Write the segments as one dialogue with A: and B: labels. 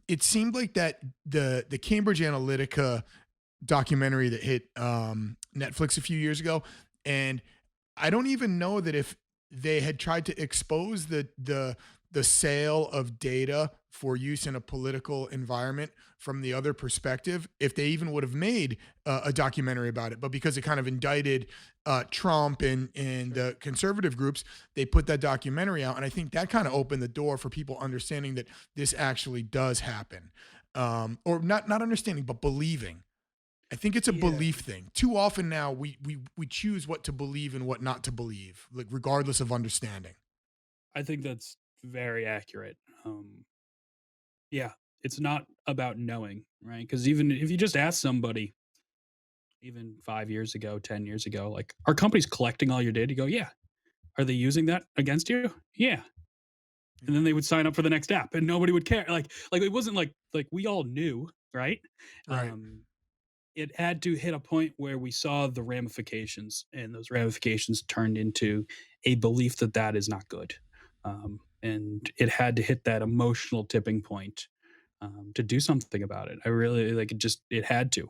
A: it seemed like that the Cambridge Analytica documentary that hit Netflix a few years ago, and I don't even know that if they had tried to expose the sale of data for use in a political environment from the other perspective, if they even would have made a documentary about it. But because it kind of indicted Trump and the conservative groups, they put that documentary out, and I think that kind of opened the door for people understanding that this actually does happen, or not understanding, but believing. I think it's a
B: Yeah,
A: belief thing. Too often now we choose what to believe and what not to believe, like regardless of understanding.
B: I think that's very accurate. Yeah, it's not about knowing, right? Because even if you just ask somebody, even 5 years ago, 10 years ago, like, are companies collecting all your data? You go, yeah. Are they using that against you? Yeah. And
A: Yeah.
B: then they would sign up for the next app, and nobody would care. Like it wasn't like we all knew, right?
A: Right.
B: Um, it had to hit a point where we saw the ramifications, and those ramifications turned into a belief that that is not good. And it had to hit that emotional tipping point to do something about it. I really like it. Just it had to.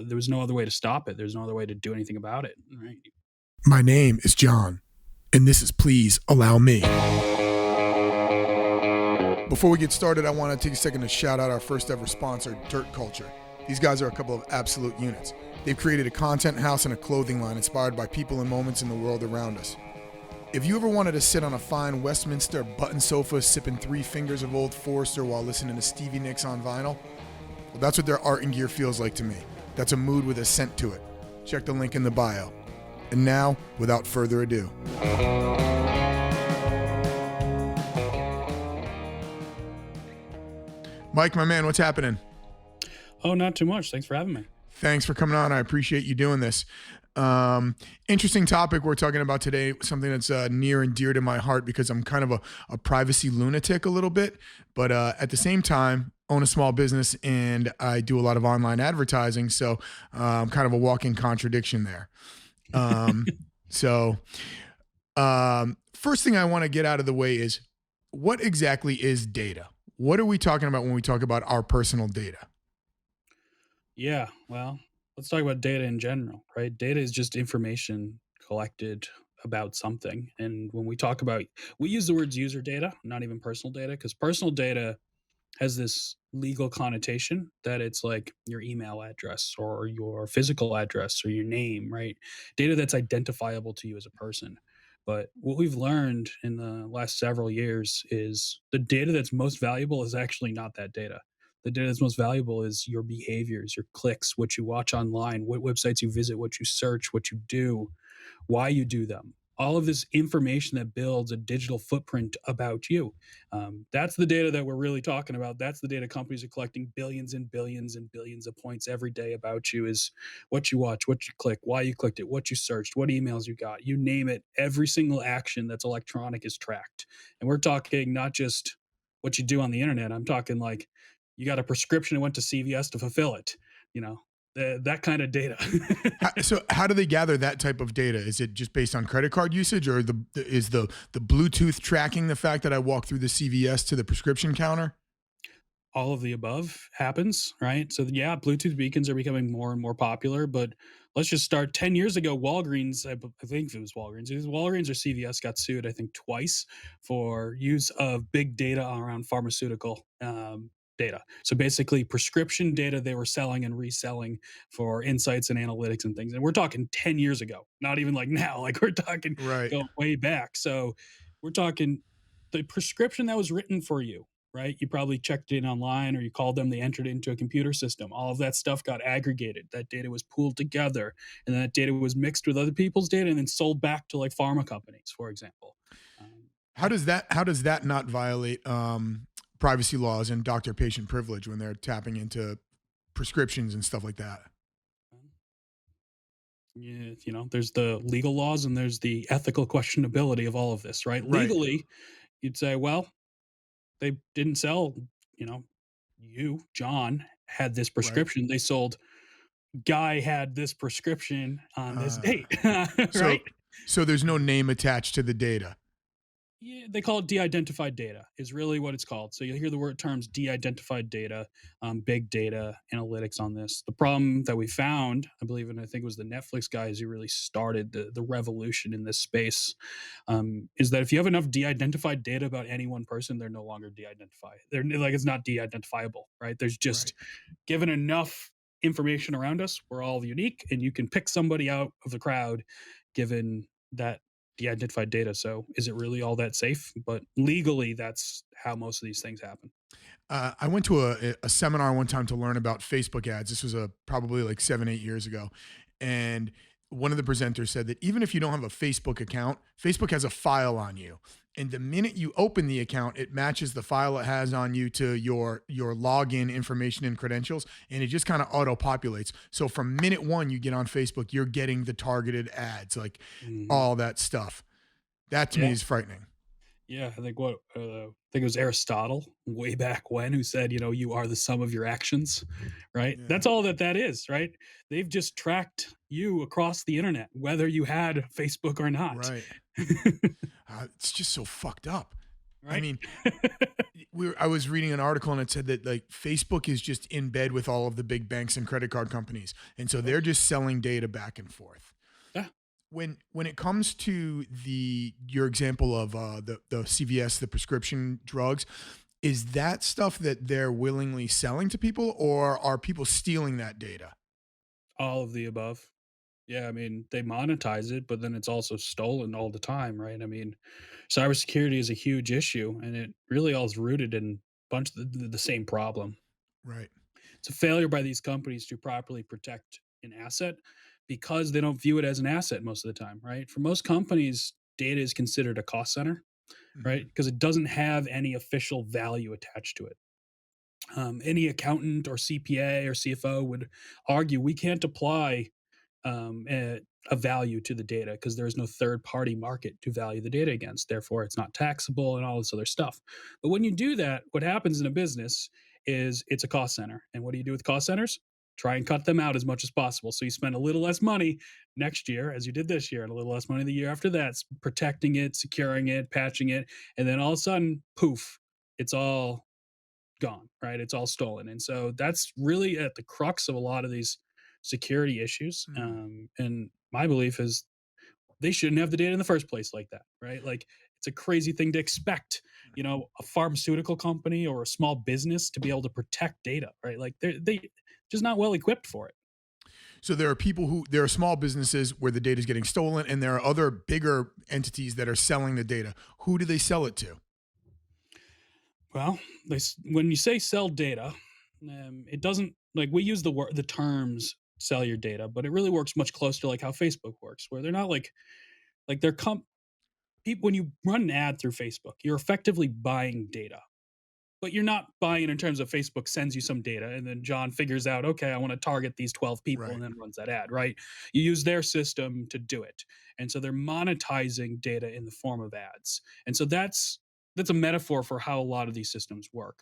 B: There was no other way to stop it. There's no other way to do anything about it. Right?
A: My name is John, and this is Please Allow Me. Before we get started, I want to take a second to shout out our first ever sponsor, Dirt Culture. These guys are a couple of absolute units. They've created a content house and a clothing line inspired by people and moments in the world around us. If you ever wanted to sit on a fine Westminster button sofa sipping 3 fingers of Old Forester while listening to Stevie Nicks on vinyl, well, that's what their art and gear feels like to me. That's a mood with a scent to it. Check the link in the bio. And now, without further ado. Mike, my man, what's happening?
B: Oh, not too much. Thanks for having me.
A: Thanks for coming on. I appreciate you doing this. Interesting topic we're talking about today, something that's near and dear to my heart because I'm kind of a privacy lunatic a little bit, but at the same time, own a small business and I do a lot of online advertising. So I'm kind of a walking contradiction there. So first thing I want to get out of the way is what exactly is data? What are we talking about when we talk about our personal data?
B: Yeah, well, let's talk about data in general, right? Data is just information collected about something. And when we talk about, we use the words user data, not even personal data, because personal data has this legal connotation that it's like your email address or your physical address or your name, right? Data that's identifiable to you as a person. But what we've learned in the last several years is the data that's most valuable is actually not that data. The data that's most valuable is your behaviors, your clicks, what you watch online, what websites you visit, what you search, what you do, why you do them. All of this information that builds a digital footprint about you. That's the data that we're really talking about. That's the data companies are collecting billions and billions and billions of points every day about you is what you watch, what you click, why you clicked it, what you searched, what emails you got. You name it. Every single action that's electronic is tracked. And we're talking not just what you do on the internet. I'm talking like you got a prescription and went to CVS to fulfill it. You know, that kind of data.
A: So how do they gather that type of data? Is it just based on credit card usage, or is the Bluetooth tracking the fact that I walk through the CVS to the prescription counter?
B: All of the above happens, right? So yeah, Bluetooth beacons are becoming more and more popular, but let's just start 10 years ago. Walgreens, I think it was Walgreens, Walgreens or CVS got sued, I think twice for use of big data around pharmaceutical data. So basically prescription data they were selling and reselling for insights and analytics and things. And we're talking 10 years ago, not even like now, like we're talking
A: Right.
B: going way back. So we're talking the prescription that was written for you, right? You probably checked in online or you called them, they entered it into a computer system. All of that stuff got aggregated. That data was pooled together, and then that data was mixed with other people's data and then sold back to like pharma companies, for example. Um,
A: How does that not violate privacy laws and doctor patient privilege when they're tapping into prescriptions and stuff like that?
B: yeah, there's the legal laws and there's the ethical questionability of all of this, right?
A: Right.
B: Legally, you'd say, well, they didn't sell, you know, you, John, had this
A: Right.
B: prescription. They sold guy had this prescription on this
A: Uh,
B: date,
A: so
B: right?
A: so there's no name attached to the data.
B: Yeah, they call it de-identified data is really what it's called. So you'll hear the word terms de-identified data, big data analytics on this. The problem that we found, I believe, and I think it was the Netflix guys who really started the revolution in this space, is that if you have enough de-identified data about any one person, they're no longer de-identified. They're like it's not de-identifiable, right? There's
A: Right.
B: just given enough information around us, we're all unique, and you can pick somebody out of the crowd given that de-identified data. So is it really all that safe? But legally, that's how most of these things happen.
A: I went to a seminar one time to learn about Facebook ads. This was probably like 7, 8 years ago. And one of the presenters said that even if you don't have a Facebook account, Facebook has a file on you. And the minute you open the account, it matches the file it has on you to your login information and credentials, and it just kind of auto populates. So from minute one you get on Facebook, you're getting the targeted ads, like
B: Hmm.
A: all that stuff. That to me
B: Yeah,
A: is frightening.
B: yeah. I think it was Aristotle way back when who said, you are the sum of your actions, right?
A: Yeah.
B: That's all that is, right? They've just tracked you across the internet, whether you had Facebook or not,
A: Right. It's just so fucked up. I
B: right?
A: mean, I was reading an article and it said that like Facebook is just in bed with all of the big banks and credit card companies, and so
B: Yep.
A: they're just selling data back and forth.
B: Yeah.
A: When it comes to the your example of the CVS, the prescription drugs, is that stuff that they're willingly selling to people, or are people stealing that data?
B: All of the above. Yeah, I mean, they monetize it, but then it's also stolen all the time, right? I mean, cybersecurity is a huge issue, and it really all is rooted in a bunch of the same problem.
A: Right.
B: It's a failure by these companies to properly protect an asset because they don't view it as an asset most of the time, right? For most companies, data is considered a cost center, right?
A: Hmm.
B: Because it doesn't have any official value attached to it. Any accountant or CPA or CFO would argue we can't apply a value to the data because there is no third party market to value the data against. Therefore, it's not taxable and all this other stuff. But when you do that, what happens in a business is it's a cost center. And what do you do with cost centers? Try and cut them out as much as possible. So you spend a little less money next year, as you did this year, and a little less money the year after that, protecting it, securing it, patching it. And then all of a sudden, poof, it's all gone, right? It's all stolen. And so that's really at the crux of a lot of these security issues.
A: Hmm.
B: And my belief is they shouldn't have the data in the first place like that, right? Like it's a crazy thing to expect, a pharmaceutical company or a small business to be able to protect data, right? Like they just not well equipped for it.
A: So there are small businesses where the data is getting stolen, and there are other bigger entities that are selling the data. Who do they sell it to?
B: Well, when you say sell data, it doesn't like we use the terms sell your data, but it really works much closer to like how Facebook works, where they're not like they're people when you run an ad through Facebook, you're effectively buying data. But you're not buying it in terms of Facebook sends you some data and then John figures out, okay, I want to target these 12 people and
A: Right.
B: then runs that ad, right? You use their system to do it. And so they're monetizing data in the form of ads. And so that's a metaphor for how a lot of these systems work.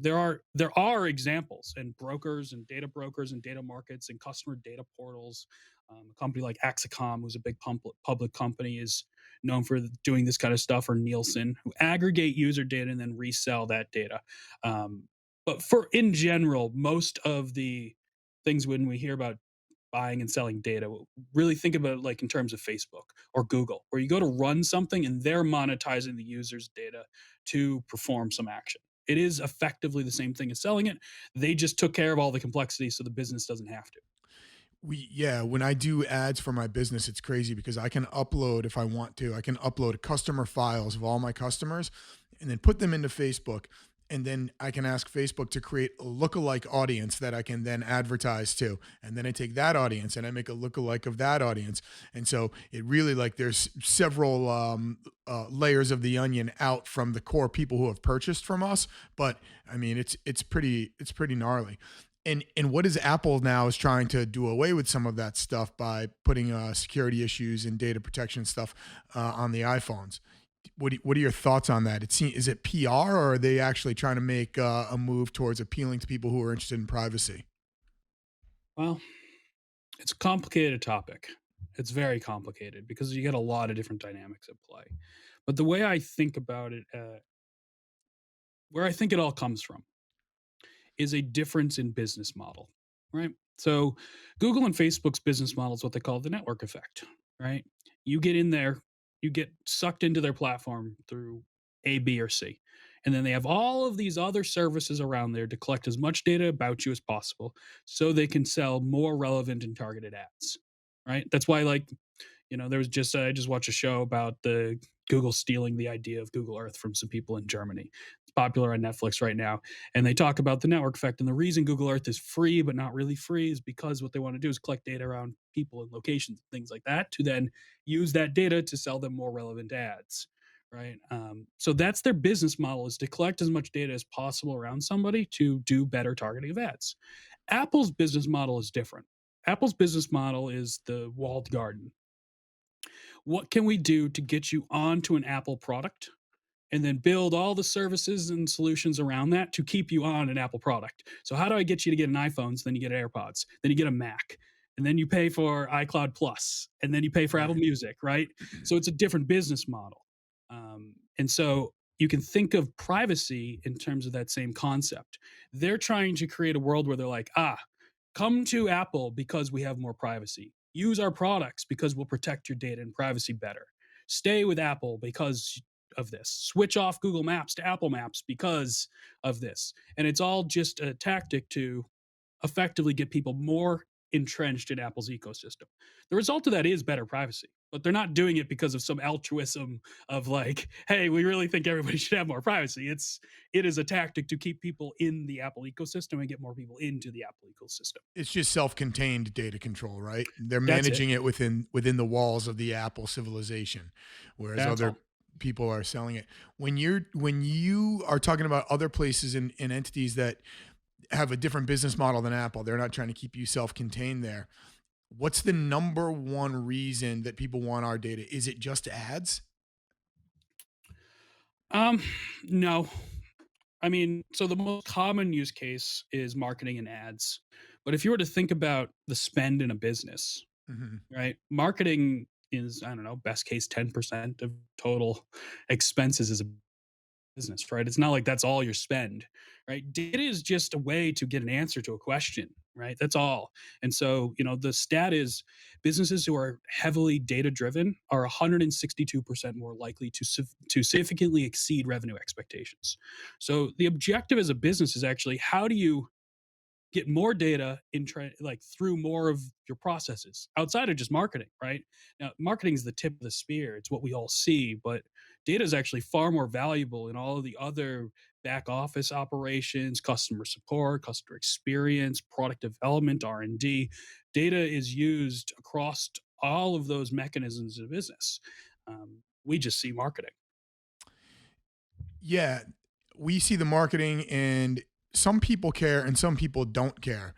B: There are examples and brokers and data markets and customer data portals. A company like Axicom, who's a big public company, is known for doing this kind of stuff, or Nielsen, who aggregate user data and then resell that data. But for in general, most of the things when we hear about buying and selling data, really think about it like in terms of Facebook or Google, where you go to run something and they're monetizing the user's data to perform some action. It is effectively the same thing as selling it. They just took care of all the complexity so the business doesn't have to.
A: When I do ads for my business, it's crazy because I can upload, if I want to, I can upload customer files of all my customers and then put them into Facebook. And then I can ask Facebook to create a lookalike audience that I can then advertise to. And then I take that audience and I make a lookalike of that audience. And so it really, like, there's several layers of the onion out from the core people who have purchased from us. But I mean, it's pretty gnarly. And what is Apple now is trying to do away with some of that stuff by putting security issues and data protection stuff on the iPhones. What are your thoughts on that? Is it PR, or are they actually trying to make a move towards appealing to people who are interested in privacy?
B: Well, it's a complicated topic. It's very complicated because you get a lot of different dynamics at play. But the way I think about it, where I think it all comes from, is a difference in business model, right? So Google and Facebook's business model is what they call the network effect, right? You get in there, you get sucked into their platform through A, B, or C. And then they have all of these other services around there to collect as much data about you as possible so they can sell more relevant and targeted ads, right? That's why, like, there was just I just watched a show about the Google stealing the idea of Google Earth from some people in Germany. It's popular on Netflix right now, and they talk about the network effect. And the reason Google Earth is free but not really free is because what they want to do is collect data around people and locations, things like that, to then use that data to sell them more relevant ads. Right. So that's their business model, is to collect as much data as possible around somebody to do better targeting of ads. Apple's business model is different. Apple's business model is the walled garden. What can we do to get you onto an Apple product and then build all the services and solutions around that to keep you on an Apple product? So how do I get you to get an iPhone? So then you get AirPods, then you get a Mac, and then you pay for iCloud Plus, and then you pay for Apple
A: Right.
B: Music, right? So it's a different business model. And so you can think of privacy in terms of that same concept. They're trying to create a world where they're like, come to Apple because we have more privacy. Use our products because we'll protect your data and privacy better. Stay with Apple because of this. Switch off Google Maps to Apple Maps because of this. And it's all just a tactic to effectively get people more entrenched in Apple's ecosystem. The result of that is better privacy, but they're not doing it because of some altruism of like, hey, we really think everybody should have more privacy. It is a tactic to keep people in the Apple ecosystem and get more people into the Apple ecosystem.
A: It's just self-contained data control, right? They're
B: That's it.
A: managing it within the walls of the Apple civilization, whereas
B: That's
A: other
B: all.
A: people are selling it. When you are talking about other places and entities that have a different business model than Apple, they're not trying to keep you self-contained there. What's the number one reason that people want our data? Is it just ads?
B: Um, no. I mean, so the most common use case is marketing and ads. But if you were to think about the spend in a business,
A: Mhm.
B: right? Marketing is, I don't know, best case 10% of total expenses as a business, right? It's not like that's all your spend, right? Data is just a way to get an answer to a question, right? That's all. And so, the stat is businesses who are heavily data driven are 162% more likely to significantly exceed revenue expectations. So the objective as a business is actually, how do you get more data like through more of your processes outside of just marketing, right? Now marketing is the tip of the spear, it's what we all see, but data is actually far more valuable in all of the other back office operations, customer support, customer experience, product development, R&D. Data is used across all of those mechanisms of business. We just see marketing.
A: Yeah, we see the marketing and some people care and some people don't care.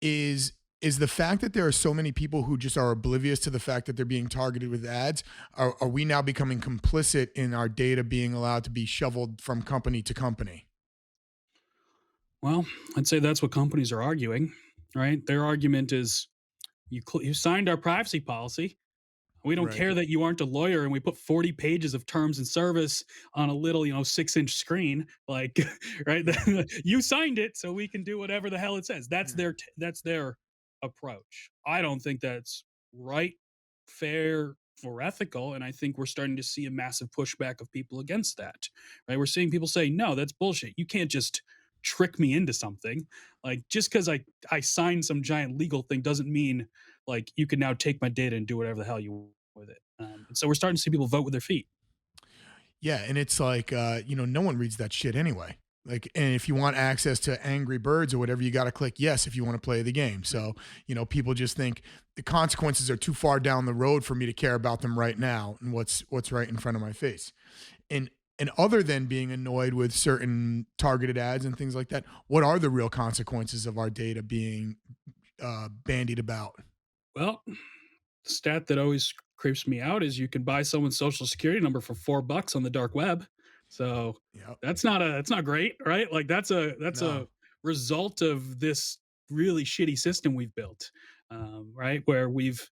A: Is the fact that there are so many people who just are oblivious to the fact that they're being targeted with ads, are we now becoming complicit in our data being allowed to be shoveled from company to company?
B: Well, I'd say that's what companies are arguing, right? Their argument is, you signed our privacy policy. We don't
A: Right.
B: care that you aren't a lawyer and we put 40 pages of terms and service on a little, 6-inch screen. Like, right?
A: Yeah.
B: You signed it, so we can do whatever the hell it says.
A: Yeah.
B: That's their approach. I don't think that's right, fair, or ethical. And I think we're starting to see a massive pushback of people against that. Right? We're seeing people say, no, that's bullshit. You can't just trick me into something. Like, just because I signed some giant legal thing doesn't mean like you can now take my data and do whatever the hell you with it. And so we're starting to see people vote with their feet.
A: Yeah, and it's like no one reads that shit anyway. Like, and if you want access to Angry Birds or whatever, you got to click yes if you want to play the game. So, people just think the consequences are too far down the road for me to care about them right now and what's right in front of my face. And and other than being annoyed with certain targeted ads and things like that, what are the real consequences of our data being bandied about?
B: Well, the stat that always creeps me out is you can buy someone's social security number for $4 on the dark web. So
A: Yep.
B: that's not great, right? Like that's a
A: No.
B: result of this really shitty system we've built, right? Where we've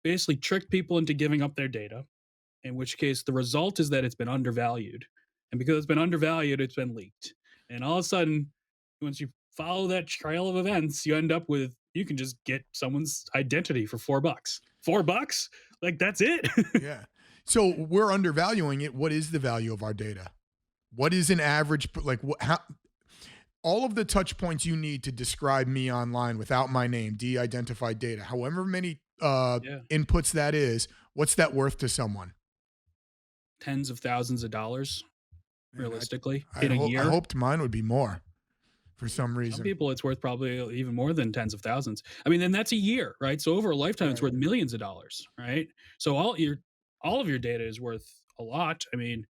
B: basically tricked people into giving up their data, in which case the result is that it's been undervalued. And because it's been undervalued, it's been leaked. And all of a sudden, once you follow that trail of events, you end up with you can just get someone's identity for $4. $4? Like that's it.
A: Yeah. So we're undervaluing it. What is the value of our data? What is an average, like what, how, all of the touch points you need to describe me online without my name, de-identified data, however many
B: Yeah.
A: inputs that is, what's that worth to someone?
B: Tens of thousands of dollars
A: And
B: realistically in a
A: I
B: year.
A: hoped mine would be more for some
B: Some
A: reason.
B: people it's worth probably even more than tens of thousands. I mean, and that's a year, right? So over a lifetime, it's
A: Right.
B: worth millions of dollars, right? So all of your data is worth a lot. I mean,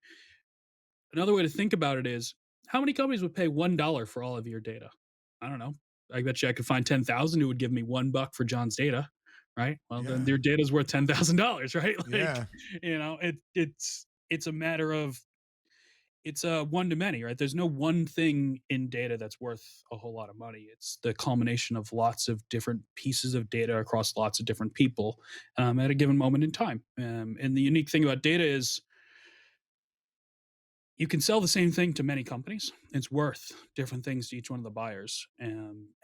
B: another way to think about it is how many companies would pay $1 for all of your data? I don't know. I bet you I could find 10,000 who would give me $1 for John's data, right? Well, then
A: Yeah.
B: their data is worth $10,000, right? Like,
A: Yeah.
B: it's a matter of it's a one to many, right? There's no one thing in data that's worth a whole lot of money. It's the culmination of lots of different pieces of data across lots of different people at a given moment in time. And the unique thing about data is you can sell the same thing to many companies. It's worth different things to each one of the buyers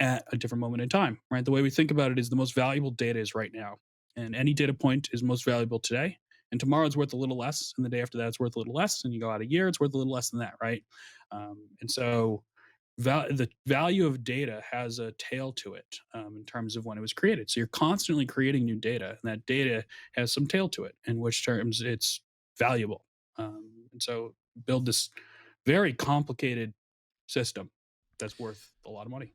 B: at a different moment in time, right? The way we think about it is the most valuable data is right now. And any data point is most valuable today. And tomorrow it's worth a little less. And the day after that, it's worth a little less. And you go out a year, it's worth a little less than that, right? And so the value of data has a tail to it in terms of when it was created. So you're constantly creating new data, and that data has some tail to it, in which terms it's valuable. And so build this very complicated system that's worth a lot of money.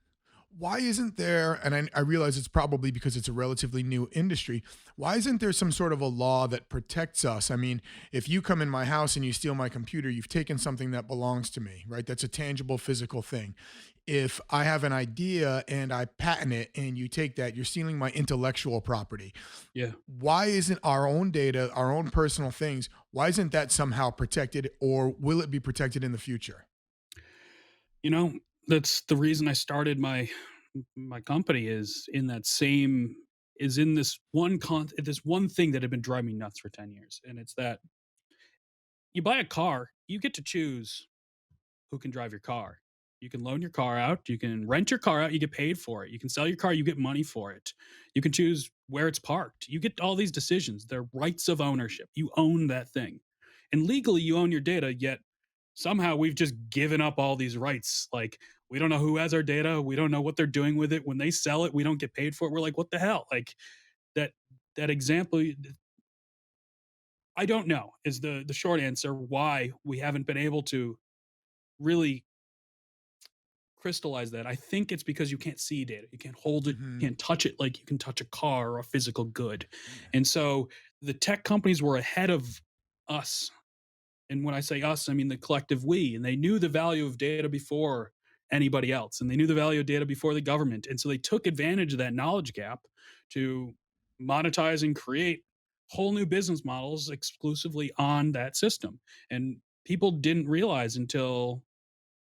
A: Why isn't there, and I realize it's probably because it's a relatively new industry, why isn't there some sort of a law that protects us? I mean, if you come in my house and you steal my computer, you've taken something that belongs to me, right? That's a tangible physical thing. If I have an idea and I patent it and you take that, you're stealing my intellectual property.
B: Yeah.
A: Why isn't our own data, our own personal things, why isn't that somehow protected, or will it be protected in the future?
B: You know, that's the reason I started my company is in this one thing that had been driving me nuts for 10 years. And it's that you buy a car, you get to choose who can drive your car. You can loan your car out, you can rent your car out, you get paid for it. You can sell your car, you get money for it. You can choose where it's parked. You get all these decisions. They're rights of ownership. You own that thing. And legally you own your data, yet somehow we've just given up all these rights. Like we don't know who has our data, we don't know what they're doing with it. When they sell it, we don't get paid for it. We're like, what the hell? Like that that example I don't know is the short answer why we haven't been able to really crystallize that. I think it's because you can't see data. You can't hold it, you
A: Hmm.
B: can't touch it like you can touch a car or a physical good.
A: Yeah.
B: And so the tech companies were ahead of us. And when I say us, I mean the collective we. And they knew the value of data before anybody else. And they knew the value of data before the government. And so they took advantage of that knowledge gap to monetize and create whole new business models exclusively on that system. And people didn't realize until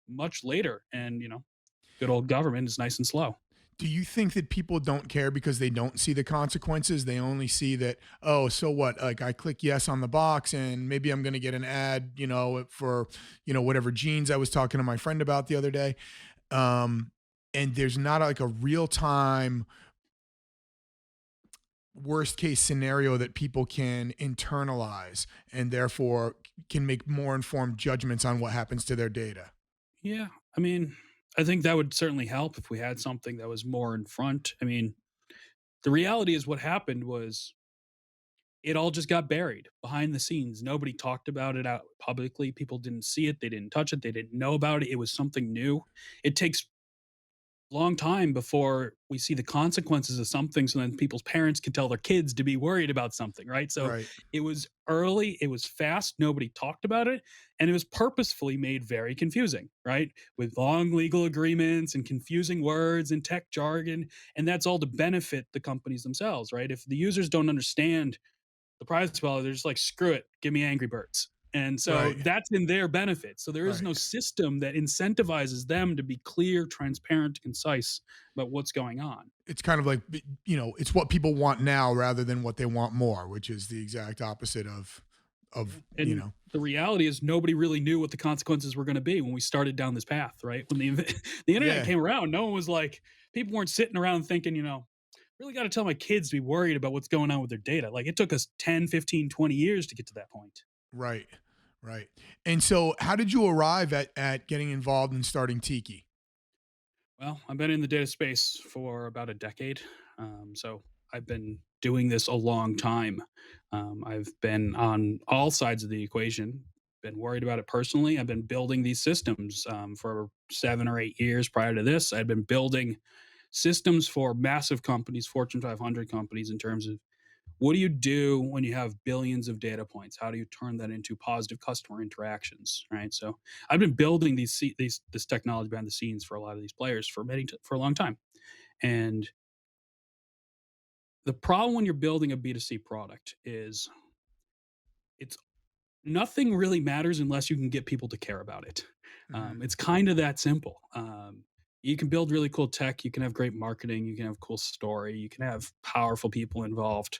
B: much later. And, good old government is nice and slow.
A: Do you think that people don't care because they don't see the consequences? They only see that, oh, so what? Like I click yes on the box and maybe I'm going to get an ad, for, whatever jeans I was talking to my friend about the other day. And there's not like a real time worst case scenario that people can internalize and therefore can make more informed judgments on what happens to their data.
B: Yeah. I mean, I think that would certainly help if we had something that was more in front. I mean, the reality is what happened was it all just got buried behind the scenes. Nobody talked about it out publicly. People didn't see it. They didn't touch it. They didn't know about it. It was something new. It takes long time before we see the consequences of something so then people's parents can tell their kids to be worried about something, right? So
A: Right.
B: it was early, it was fast, nobody talked about it, and it was purposefully made very confusing, right? With long legal agreements and confusing words and tech jargon, and that's all to benefit the companies themselves, right? If the users don't understand the privacy policy, they're just like, screw it, give me Angry Birds. And so
A: Right.
B: that's in their benefit. So there is
A: Right.
B: no system that incentivizes them to be clear, transparent, concise about what's going on.
A: It's kind of like, it's what people want now rather than what they want more, which is the exact opposite of of, you
B: And
A: know,
B: the reality is nobody really knew what the consequences were going to be when we started down this path, right? When the internet
A: yeah,
B: came around, no one was like, people weren't sitting around thinking, really got to tell my kids to be worried about what's going on with their data. Like it took us 10, 15, 20 years to get to that point.
A: right, right. And so how did you arrive at getting involved in starting Tiki?
B: Well, I've been in the data space for about a decade. So I've been doing this a long time. I've been on all sides of the equation, been worried about it personally. I've been building these systems for 7 or 8 years. Prior to this, I'd been building systems for massive companies, Fortune 500 companies, in terms of what do you do when you have billions of data points? How do you turn that into positive customer interactions? Right. So I've been building this technology behind the scenes for a lot of these players for a long time. And the problem when you're building a B2C product is it's nothing really matters unless you can get people to care about it.
A: Hmm.
B: It's kind of that simple. You can build really cool tech. You can have great marketing. You can have cool story. You can have powerful people involved.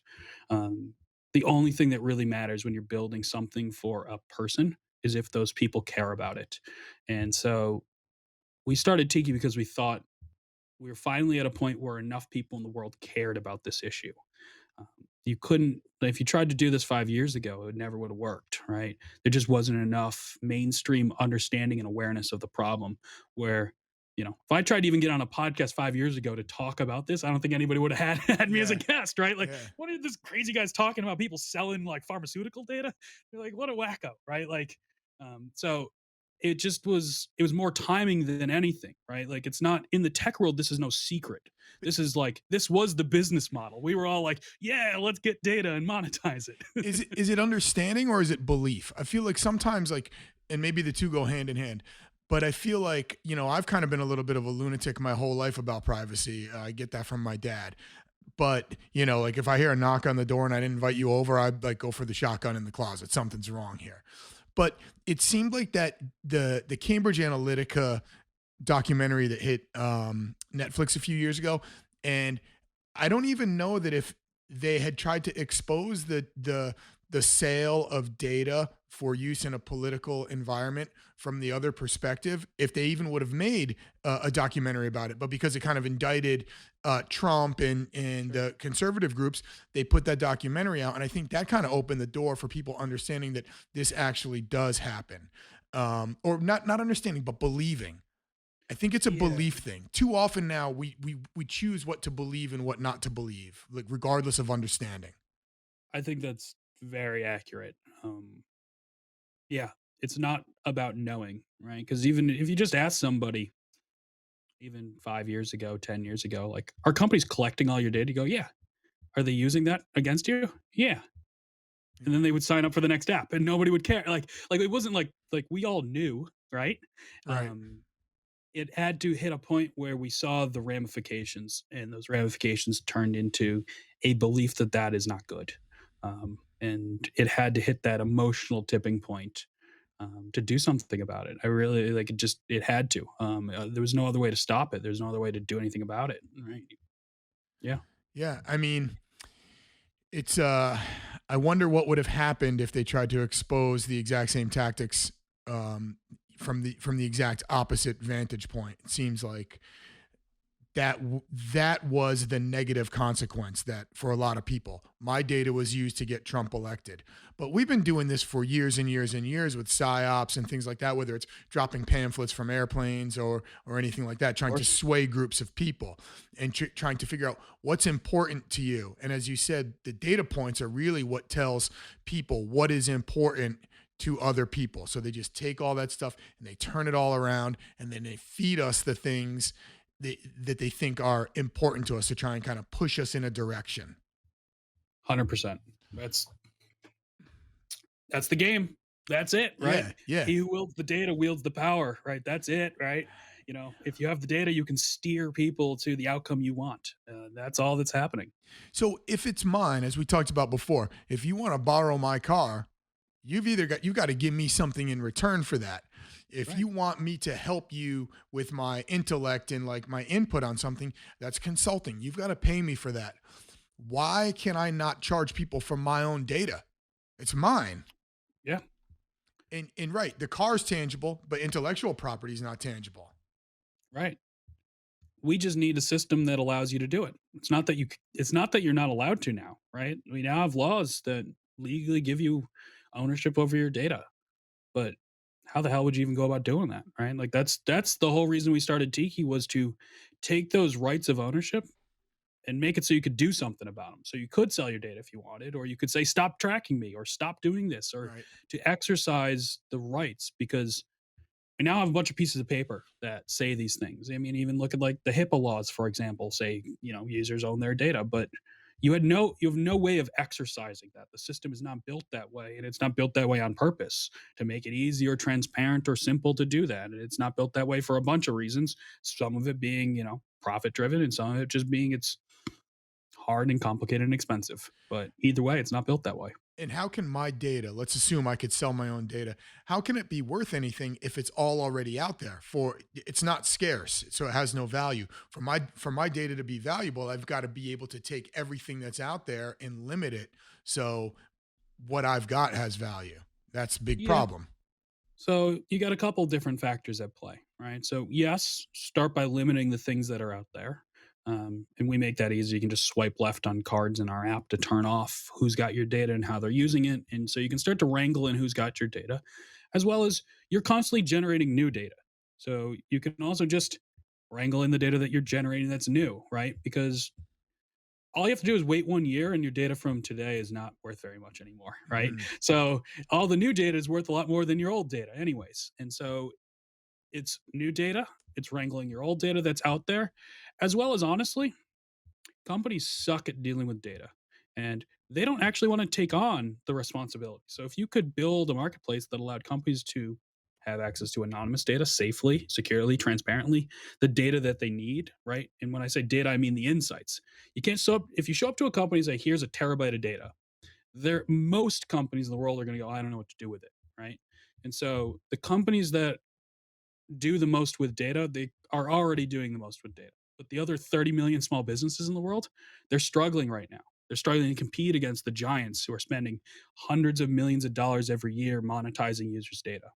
B: Um, the only thing that really matters when you're building something for a person is if those people care about it. And so we started Tiki because we thought we were finally at a point where enough people in the world cared about this issue. Um, you couldn't, if you tried to do this 5 years ago, it never would have worked, right? There just wasn't enough mainstream understanding and awareness of the problem where, if I tried to even get on a podcast 5 years ago to talk about this, I don't think anybody would have had me as a
A: Yeah,
B: guest, right? Like,
A: yeah.
B: what are this crazy guys talking about people selling like pharmaceutical data? You're like, what a wacko, right? Like, so it was more timing than anything, right? Like it's not in the tech world, this is no secret. This was the business model. We were all like, yeah, let's get data and monetize it.
A: Is it understanding or is it belief? I feel like sometimes like, and maybe the two go hand in hand, but I feel like, I've kind of been a little bit of a lunatic my whole life about privacy. I get that from my dad. But, like if I hear a knock on the door and I didn't invite you over, I'd like go for the shotgun in the closet. Something's wrong here. But it seemed like that the Cambridge Analytica documentary that hit Netflix a few years ago, and I don't even know that if they had tried to expose the sale of data for use in a political environment from the other perspective, if they even would have made a documentary about it. But because it kind of indicted Trump and the conservative groups, they put that documentary out, and I think that kind of opened the door for people understanding that this actually does happen, or not understanding, but believing. I think it's a
B: Yeah,
A: belief thing. Too often now we choose what to believe and what not to believe, like regardless of understanding.
B: I think that's very accurate. Yeah, it's not about knowing, right? Because even if you just ask somebody, even 5 years ago, 10 years ago, like, our company's collecting all your data? You go, yeah. Are they using that against you? Yeah. And
A: Yeah.
B: then they would sign up for the next app and nobody would care. Like it wasn't like we all knew, right?
A: Right.
B: Um, it had to hit a point where we saw the ramifications, and those ramifications turned into a belief that that is not good. And it had to hit that emotional tipping point to do something about it. I really like it. It had to. There was no other way to stop it. There's no other way to do anything about it. Right? Yeah.
A: Yeah. I mean, it's I wonder what would have happened if they tried to expose the exact same tactics from the exact opposite vantage point. It seems like that was the negative consequence, that for a lot of people my data was used to get Trump elected. But we've been doing this for years and years and years with psyops and things like that, whether it's dropping pamphlets from airplanes or anything like that,
B: Of
A: trying to
B: course.
A: sway groups of people and trying to figure out what's important to you. And as you said, the data points are really what tells people what is important to other people. So they just take all that stuff and they turn it all around, and then they feed us the things that they think are important to us to try and kind of push us in a direction.
B: 100%. That's the game. That's it, right?
A: Yeah, yeah,
B: He who wields the data wields the power, right? That's it, right? If you have the data, you can steer people to the outcome you want. That's all that's happening.
A: so if it's mine, as we talked about before, if you want to borrow my car, you've got to give me something in return for that. If
B: Right.
A: you want me to help you with my intellect and like my input on something, that's consulting. You've got to pay me for that. Why can I not charge people from my own data? It's mine.
B: Yeah,
A: And right, the car is tangible, but intellectual property is not tangible.
B: right. We just need a system that allows you to do it. It's not that you're not allowed to now, right? We now have laws that legally give you ownership over your data. But how the hell would you even go about doing that, right? Like that's the whole reason we started Tiki, was to take those rights of ownership and make it so you could do something about them. So you could sell your data if you wanted, or you could say stop tracking me, or stop doing this, or
A: Right.
B: to exercise the rights, because we now have a bunch of pieces of paper that say these things. I mean, even look at like the HIPAA laws, for example, say, users own their data, but you have no way of exercising that. The system is not built that way, and it's not built that way on purpose to make it easy or transparent or simple to do that. And it's not built that way for a bunch of reasons. Some of it being, profit driven, and some of it just being it's hard and complicated and expensive. But either way, it's not built that way.
A: And how can my data, let's assume I could sell my own data, how can it be worth anything if it's all already out there? For it's not scarce, so it has no value. For my data to be valuable, I've got to be able to take everything that's out there and limit it so what I've got has value. That's a big
B: Yeah.
A: problem.
B: So you got a couple different factors at play, right? So yes, start by limiting the things that are out there. And we make that easy. You can just swipe left on cards in our app to turn off who's got your data and how they're using it. And so you can start to wrangle in who's got your data, as well as you're constantly generating new data. So you can also just wrangle in the data that you're generating that's new, right? Because all you have to do is wait 1 year and your data from today is not worth very much anymore, right?
A: Mhm.
B: So all the new data is worth a lot more than your old data anyways. And so it's new data, it's wrangling your old data that's out there, as well as, honestly, companies suck at dealing with data, and they don't actually want to take on the responsibility. So if you could build a marketplace that allowed companies to have access to anonymous data safely, securely, transparently, the data that they need, right? And when I say data, I mean the insights. You can't show up if you show up to a company and say, here's a terabyte of data. There, most companies in the world are going to go, I don't know what to do with it, right? And so the companies that do the most with data, they are already doing the most with data. But the other 30 million small businesses in the world, they're struggling right now. They're struggling to compete against the giants who are spending hundreds of millions of dollars every year monetizing users' data.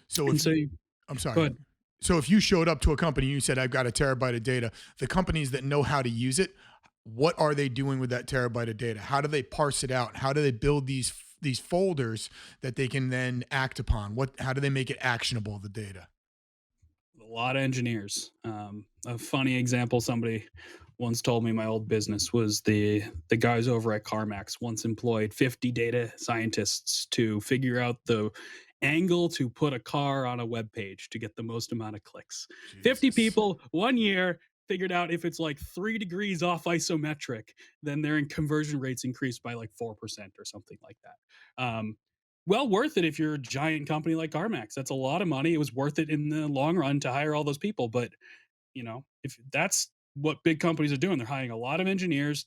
A: So
B: And
A: if
B: so,
A: you, I'm
B: go
A: sorry.
B: ahead.
A: So if you showed up to a company and you said, I've got a terabyte of data, the companies that know how to use it, what are they doing with that terabyte of data? How do they parse it out? How do they build these folders that they can then act upon? How do they make it actionable, the data?
B: A lot of engineers. A funny example somebody once told me in my old business was the guys over at CarMax once employed 50 data scientists to figure out the angle to put a car on a web page to get the most amount of clicks. 50
A: Jesus.
B: people, 1 year, figured out if it's like 3 degrees off isometric, then their conversion rates increased by like 4% or something like that. Well worth it if you're a giant company like CarMax. That's a lot of money. It was worth it in the long run to hire all those people. But if that's what big companies are doing, they're hiring a lot of engineers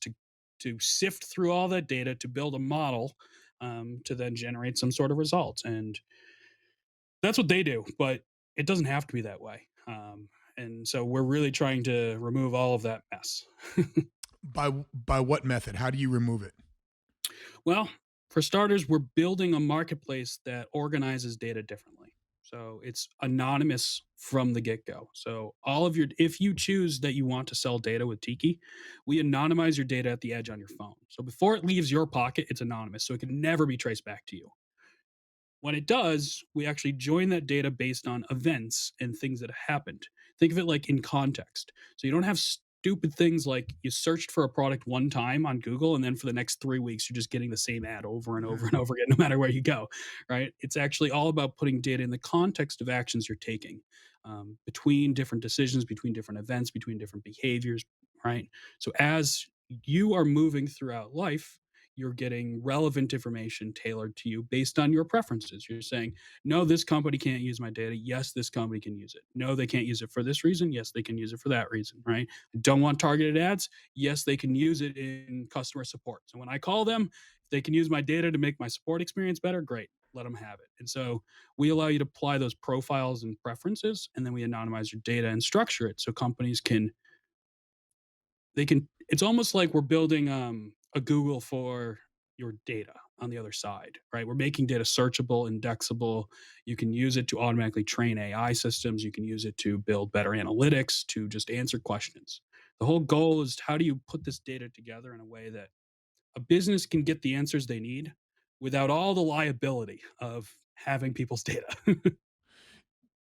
B: to sift through all that data to build a model, to then generate some sort of results. And that's what they do. But it doesn't have to be that way. And so we're really trying to remove all of that mess.
A: By what method? How do you remove it?
B: Well, for starters, we're building a marketplace that organizes data differently. So it's anonymous from the get go. So if you choose that you want to sell data with Tiki, we anonymize your data at the edge on your phone. So before it leaves your pocket, it's anonymous. So it can never be traced back to you. When it does, we actually join that data based on events and things that happened. Think of it like in context. So you don't have stupid things like you searched for a product one time on Google, and then for the next 3 weeks, you're just getting the same ad over and over
A: Mhm.
B: and over again, no matter where you go, right? It's actually all about putting data in the context of actions you're taking, between different decisions, between different events, between different behaviors, right? So as you are moving throughout life, you're getting relevant information tailored to you based on your preferences. You're saying, no, this company can't use my data. Yes, this company can use it. No, they can't use it for this reason. Yes, they can use it for that reason, right? Don't want targeted ads. Yes, they can use it in customer support. So when I call them, if they can use my data to make my support experience better, great. Let them have it. And so we allow you to apply those profiles and preferences, and then we anonymize your data and structure it so companies can it's almost like we're building a Google for your data. on the other side, right? We're making data searchable, indexable. You can use it to automatically train AI systems. You can use it to build better analytics, to just answer questions. The whole goal is how do you put this data together in a way that a business can get the answers they need without all the liability of having people's data.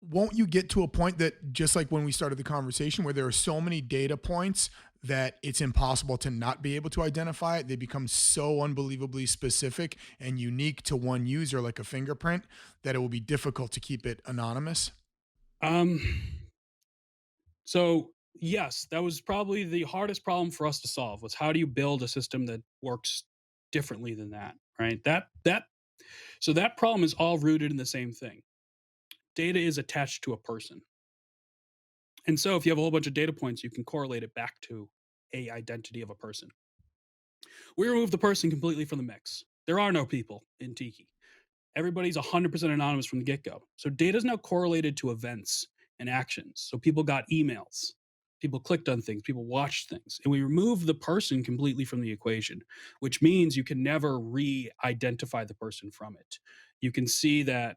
A: Won't you get to a point that, just like when we started the conversation, where there are so many data points that it's impossible to not be able to identify it? They become so unbelievably specific and unique to one user, like a fingerprint, that it will be difficult to keep it anonymous.
B: um, so yes, that was probably the hardest problem for us to solve was how do you build a system that works differently than that, right? So that problem is all rooted in the same thing. Data is attached to a person. And so if you have a whole bunch of data points, you can correlate it back to a identity of a person. We remove the person completely from the mix. There are no people in TIKI. Everybody's 100% anonymous from the get-go. So data is now correlated to events and actions. So people got emails, people clicked on things, people watched things. And we remove the person completely from the equation, which means you can never re-identify the person from it. You can see that,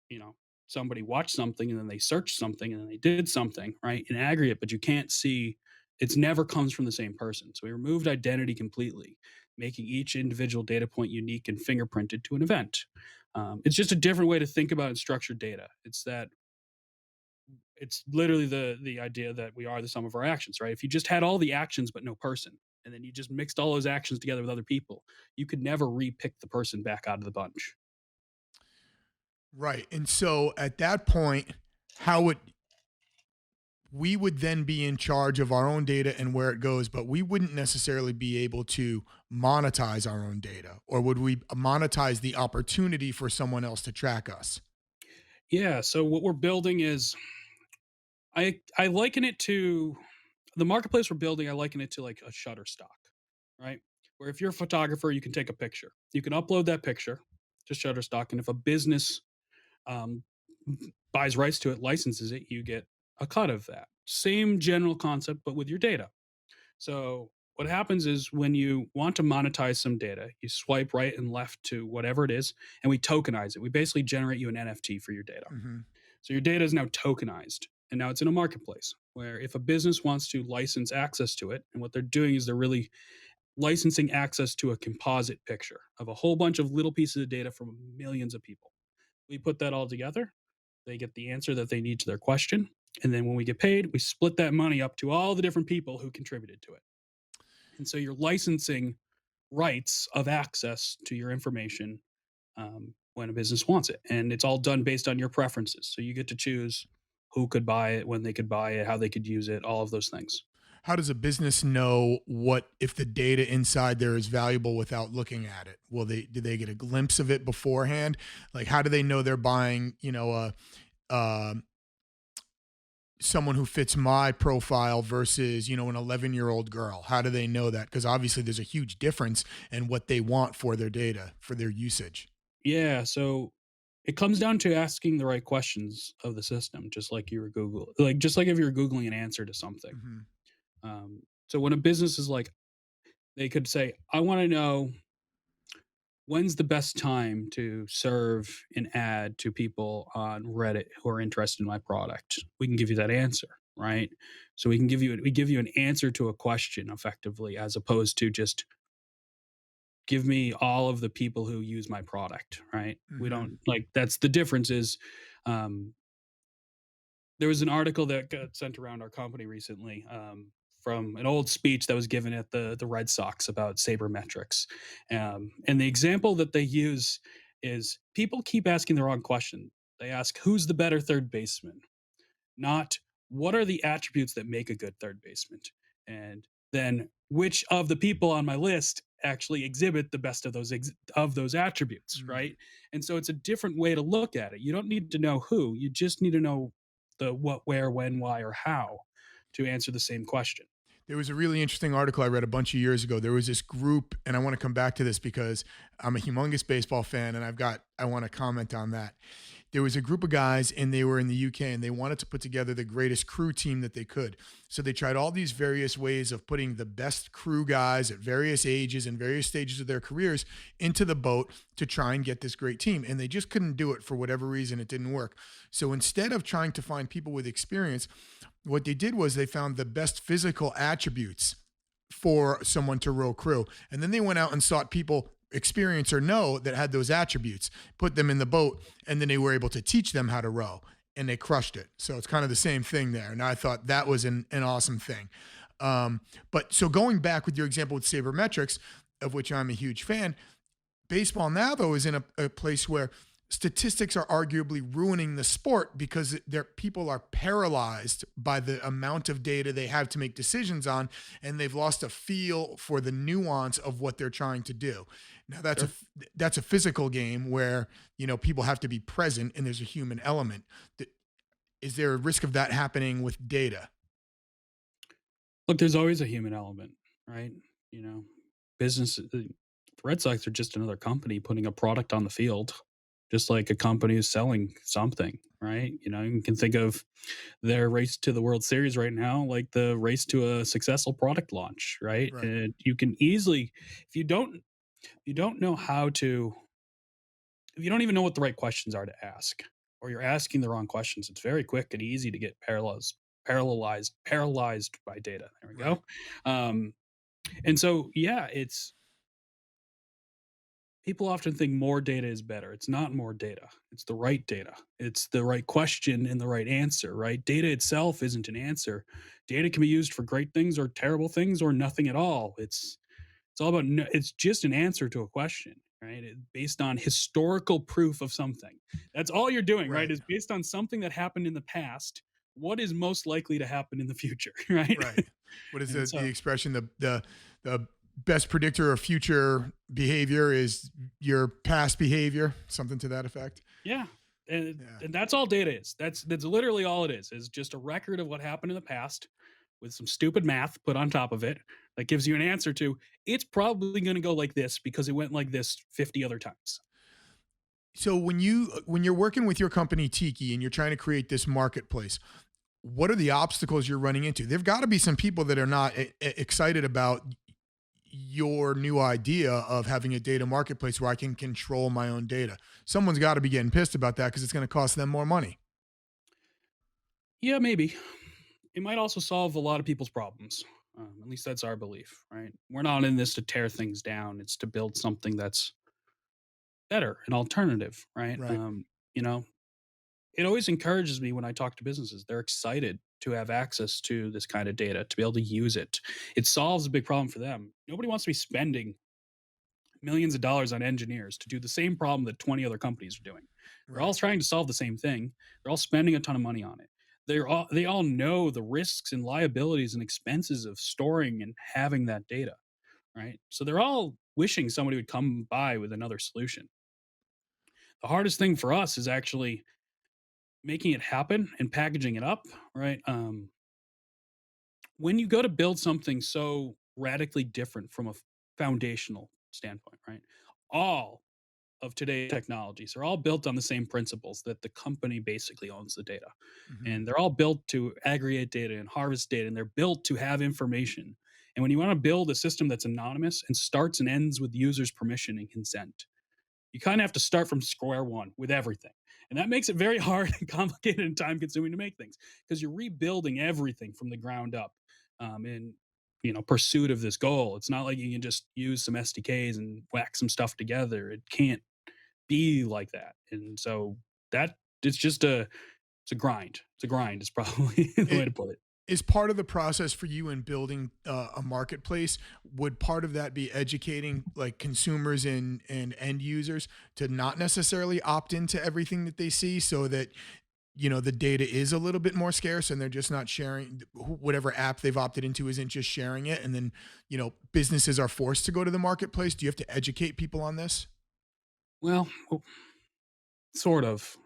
B: you know, somebody watched something and then they searched something and then they did something, right, in aggregate, but you can't see, it's never comes from the same person. So we removed identity completely, making each individual data point unique and fingerprinted to an event. It's just a different way to think about and structure data. It's literally the idea that we are the sum of our actions, right? If you just had all the actions but no person, and then you just mixed all those actions together with other people, you could never re-pick the person back out of the bunch.
A: Right. And so at that point, how would we would then be in charge of our own data and where it goes, but we wouldn't necessarily be able to monetize our own data, or would we monetize the opportunity for someone else to track us?
B: Yeah. So what we're building is I liken it to the marketplace we're building. I liken it to like a Shutterstock, right? Where if you're a photographer, you can take a picture, you can upload that picture to Shutterstock, and if a business um, buys rights to it, licenses it, you get a cut of that. Same general concept, but with your data. So what happens is when you want to monetize some data, you swipe right and left to whatever it is, and we tokenize it. We basically generate you an NFT for your data.
A: Hmm.
B: So your data is now tokenized, and now it's in a marketplace where if a business wants to license access to it, and what they're doing is they're really licensing access to a composite picture of a whole bunch of little pieces of data from millions of people. We put that all together. They get the answer that they need to their question. And then when we get paid, we split that money up to all the different people who contributed to it. And so you're licensing rights of access to your information when a business wants it. And it's all done based on your preferences. So you get to choose who could buy it, when they could buy it, how they could use it, all of those things.
A: How does a business know what if the data inside there is valuable without looking at it? Will they do they get a glimpse of it beforehand? Like, how do they know they're buying, uh, someone who fits my profile versus, an 11-year-old girl? How do they know that? Because obviously there's a huge difference in what they want for their data, for their usage.
B: Yeah. So it comes down to asking the right questions of the system, just like you were Google, like just like if you're Googling an answer to something.
A: Hmm.
B: So when a business is like, they could say, I want to know when's the best time to serve an ad to people on Reddit who are interested in my product. We can give you that answer, right? So we give you an answer to a question effectively, as opposed to just give me all of the people who use my product, right? We
A: Hmm.
B: don't like, that's the difference is um, there was an article that got sent around our company recently from an old speech that was given at the Red Sox about sabermetrics, and the example that they use is people keep asking the wrong question. They ask who's the better third baseman, not what are the attributes that make a good third baseman, and then which of the people on my list actually exhibit the best of those attributes, right? And so it's a different way to look at it. You don't need to know who, you just need to know the what, where, when, why, or how to answer the same question.
A: There was a really interesting article I read a bunch of years ago. There was this group, and I want to come back to this because I'm a humongous baseball fan, and I want to comment on that. there was a group of guys and they were in the UK and they wanted to put together the greatest crew team that they could. So they tried all these various ways of putting the best crew guys at various ages and various stages of their careers into the boat to try and get this great team. And they just couldn't do it for whatever reason. It didn't work. So instead of trying to find people with experience, what they did was they found the best physical attributes for someone to row crew. And then they went out and sought people, experience or no, that had those attributes, put them in the boat, and then they were able to teach them how to row, and they crushed it. So it's kind of the same thing there. And I thought that was an awesome thing. But so going back with your example with sabermetrics, of which I'm a huge fan, baseball now, though, is in a place where statistics are arguably ruining the sport because people are paralyzed by the amount of data they have to make decisions on, and they've lost a feel for the nuance of what they're trying to do. Now that's
B: Sure.
A: that's a physical game where people have to be present and there's a human element. Is there a risk of that happening with data?
B: Look, there's always a human element, right? You know, business. The Red Sox are just another company putting a product on the field, just like a company is selling something, right? You can think of their race to the World Series right now, like the race to a successful product launch, right?
A: Right,
B: And you can easily, if you don't know how to, if you don't even know what the right questions are to ask, or you're asking the wrong questions, it's very quick and easy to get paralyzed by data. There we
A: right,
B: go. Um, and so, yeah, it's people often think more data is better. It's not more data. It's the right data. It's the right question and the right answer, right? Data itself isn't an answer. Data can be used for great things or terrible things or nothing at all. It's all about it's just an answer to a question, right? Based on historical proof of something. That's all you're doing, right?
A: right,
B: Is based on something that happened in the past. What is most likely to happen in the future, right?
A: right. What is
B: And
A: the
B: so,
A: expression? The best predictor of future behavior is your past behavior, something to that effect.
B: yeah, and
A: Yeah.
B: and that's all data is. That's literally all it is just a record of what happened in the past with some stupid math put on top of it that gives you an answer to it's probably going to go like this because it went like this 50 other times.
A: So when you're working with your company Tiki and you're trying to create this marketplace, what are the obstacles you're running into? There've got to be some people that are not excited about your new idea of having a data marketplace where I can control my own data. Someone's got to be getting pissed about that because it's going to cost them more money.
B: Yeah, maybe. It might also solve a lot of people's problems. At least that's our belief, right? We're not in this to tear things down. It's to build something that's better, an alternative, right?
A: Right.
B: You know, it always encourages me when I talk to businesses. They're excited to have access to this kind of data, to be able to use it. It solves a big problem for them. Nobody wants to be spending millions of dollars on engineers to do the same problem that 20 other companies are doing. They're all
A: Right.
B: trying to solve the same thing. They're all spending a ton of money on it. They all know the risks and liabilities and expenses of storing and having that data, right? So they're all wishing somebody would come by with another solution. The hardest thing for us is actually making it happen and packaging it up, right? When you go to build something so radically different from a foundational standpoint, right? All of today's technologies are all built on the same principles that the company basically owns the data.
A: Hmm.
B: And they're all built to aggregate data and harvest data, and they're built to have information. And when you want to build a system that's anonymous and starts and ends with users' permission and consent, you kind of have to start from square one with everything. And that makes it very hard and complicated and time consuming to make things because you're rebuilding everything from the ground up in pursuit of this goal. It's not like you can just use some SDKs and whack some stuff together. It can't be like that. And so that it's a grind. It's a grind is probably the way
A: It
B: to put it.
A: is part of the process for you in building a marketplace. Would part of that be educating like consumers and end users to not necessarily opt into everything that they see so that the data is a little bit more scarce and they're just not sharing whatever app they've opted into isn't just sharing it, and then businesses are forced to go to the marketplace? Do you have to educate people on this?
B: Well, sort of.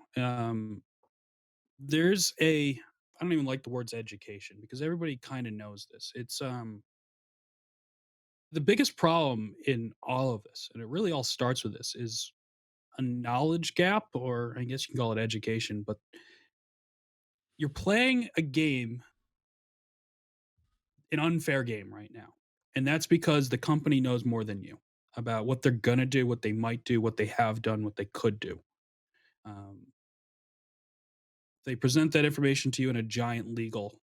B: There's a I don't even like the words education because everybody kind of knows this. It's the biggest problem in all of this, and it really all starts with this, is a knowledge gap, or I guess you can call it education, but you're playing a game, an unfair game right now. And that's because the company knows more than you about what they're going to do, what they might do, what they have done, what they could do. Um, they present that information to you in a giant legal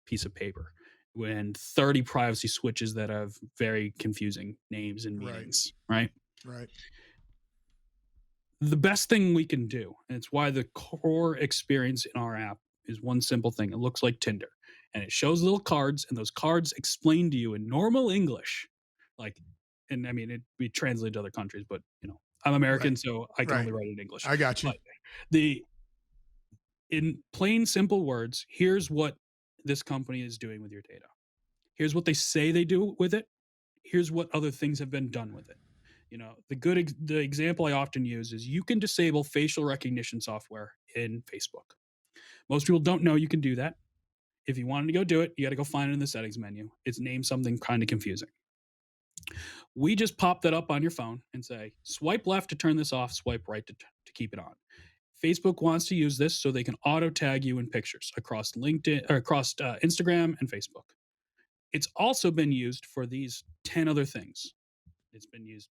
B: piece of paper and 30 privacy switches that have very confusing names and
A: Right.
B: meanings, right?
A: Right.
B: The best thing we can do, and it's why the core experience in our app is one simple thing. It looks like Tinder, and it shows little cards, and those cards explain to you in normal English, like, and I mean, it'd be translated to other countries, but I'm American,
A: Right.
B: so I can
A: Right.
B: only write it in English.
A: I got you.
B: But the in plain simple words, here's what this company is doing with your data. Here's what they say they do with it. Here's what other things have been done with it. The example I often use is you can disable facial recognition software in Facebook. Most people don't know you can do that. If you wanted to go do it, you got to go find it in the settings menu. It's named something kind of confusing. We just pop that up on your phone and say, swipe left to turn this off, swipe right to keep it on. Facebook wants to use this so they can auto tag you in pictures across LinkedIn or across Instagram and Facebook. It's also been used for these 10 other things. It's been used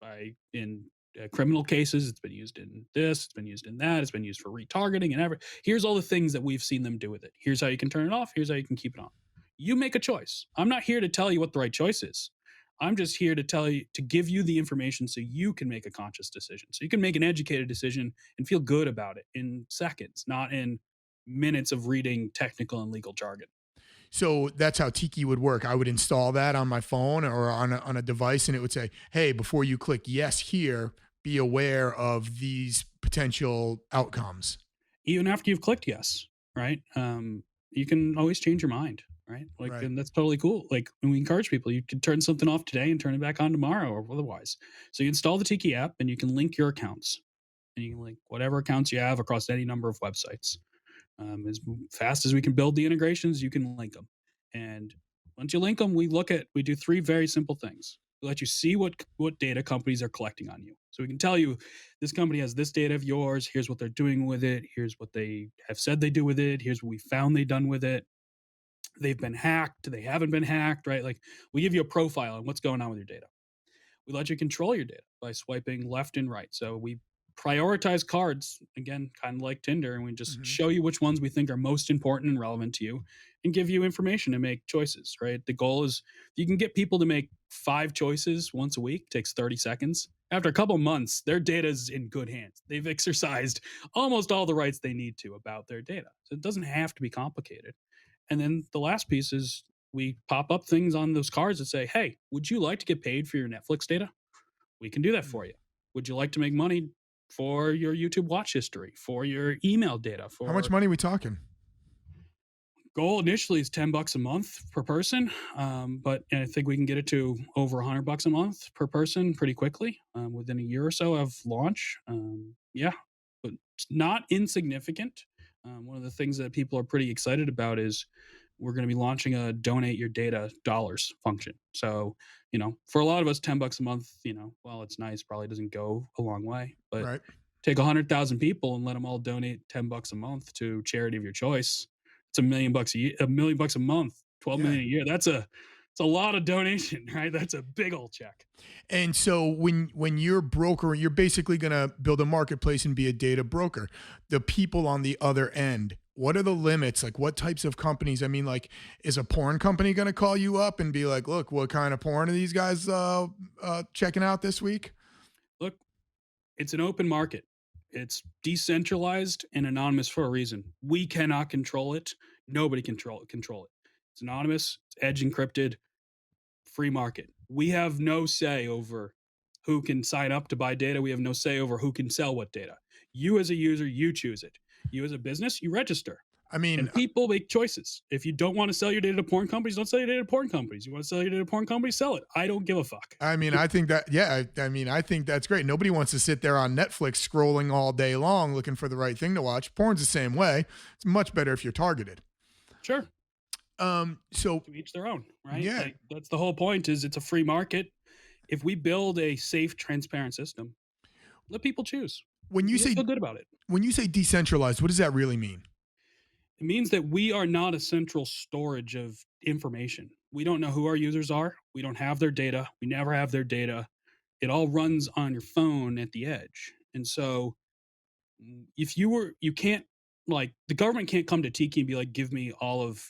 B: in criminal cases. It's been used in this. It's been used in that. It's been used for retargeting and ever. Here's all the things that we've seen them do with it. Here's how you can turn it off. Here's how you can keep it on. You make a choice. I'm not here to tell you what the right choice is. I'm just here to give you the information so you can make a conscious decision. So you can make an educated decision and feel good about it in seconds, not in minutes of reading technical and legal jargon.
A: So that's how TIKI would work. I would install that on my phone or on a device, and it would say, hey, before you click yes here, be aware of these potential outcomes.
B: Even after you've clicked yes, right? You can always change your mind, right?
A: Right.
B: And that's totally cool. Like, when we encourage people, you can turn something off today and turn it back on tomorrow or otherwise. So you install the TIKI app and you can link your accounts, and you can link whatever accounts you have across any number of websites. As fast as we can build the integrations, you can link them. And once you link them, we do three very simple things. We let you see what data companies are collecting on you. So we can tell you, this company has this data of yours. Here's what they're doing with it. Here's what they have said they do with it. Here's what we found they've done with it. They've been hacked. They haven't been hacked, right? Like, we give you a profile on what's going on with your data. We let you control your data by swiping left and right. So we prioritize cards, again, kind of like Tinder, and we just show you which ones we think are most important and relevant to you and give you information to make choices, right? The goal is, you can get people to make 5 choices once a week. It takes 30 seconds. After a couple of months, their data is in good hands. They've exercised almost all the rights they need to about their data. So it doesn't have to be complicated. And then the last piece is, we pop up things on those cards that say, hey, would you like to get paid for your Netflix data? We can do that for you. Would you like to make money for your YouTube watch history, for your email data?
A: How much money are we talking?
B: Goal initially is $10 a month per person, but I think we can get it to over $100 a month per person pretty quickly within a year or so of launch. Yeah, but it's not insignificant. One of the things that people are pretty excited about is we're going to be launching a donate your data dollars function. So, for a lot of us, $10 a month, while it's nice, probably doesn't go a long way. But
A: Right.
B: take 100,000 people and let them all donate $10 a month to charity of your choice. It's $1 million a year, $1 million a month, 12 million a year. It's a lot of donation, right? That's a big old check.
A: And so when you're a broker, you're basically going to build a marketplace and be a data broker. The people on the other end, what are the limits? Like, what types of companies? I mean, like, is a porn company going to call you up and be like, look, what kind of porn are these guys checking out this week?
B: Look, it's an open market. It's decentralized and anonymous for a reason. We cannot control it. Nobody can control it. It's anonymous, it's edge encrypted, free market. We have no say over who can sign up to buy data. We have no say over who can sell what data. You as a user, you choose it. You as a business, you register.
A: I mean,
B: and people make choices. If you don't want to sell your data to porn companies, don't sell your data to porn companies. You want to sell your data to porn companies, sell it. I don't give a fuck.
A: I mean, I think that, I think that's great. Nobody wants to sit there on Netflix scrolling all day long looking for the right thing to watch. Porn's the same way. It's much better if you're targeted.
B: Sure.
A: So
B: to each their own, right?
A: Yeah.
B: Like, that's the whole point, is it's a free market. If we build a safe, transparent system, let people choose.
A: When you
B: You
A: say
B: feel good about it.
A: decentralized, what does that really mean?
B: It means that we are not a central storage of information. We don't know who our users are. We don't have their data. We never have their data. It all runs on your phone at the edge. And so if you can't, like, the government can't come to Tiki and be like, give me all of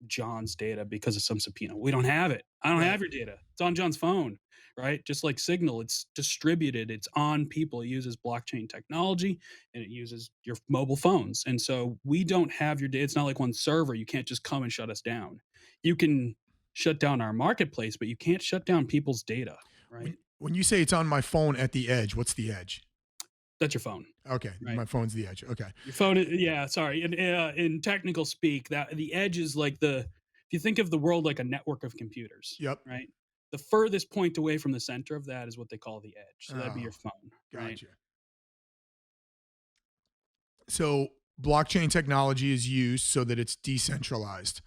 B: John's data because of some subpoena. We don't have it. I don't
A: Right.
B: have your data. It's on John's phone, right? Just like Signal, it's distributed, it's on people. It uses blockchain technology and it uses your mobile phones. And so we don't have your data. It's not like one server. You can't just come and shut us down. You can shut down our marketplace, but you can't shut down people's data, right?
A: When you say it's on my phone at the edge, what's the edge?
B: That's your phone,
A: Okay,
B: right?
A: my phone's the edge. Okay.
B: Your phone, yeah. Sorry, in technical speak, that the edge is like the. If you think of the world like a network of computers,
A: Yep.
B: right? The furthest point away from the center of that is what they call the edge. So that'd be
A: Oh,
B: your phone, right?
A: gotcha. So blockchain technology is used so that it's decentralized.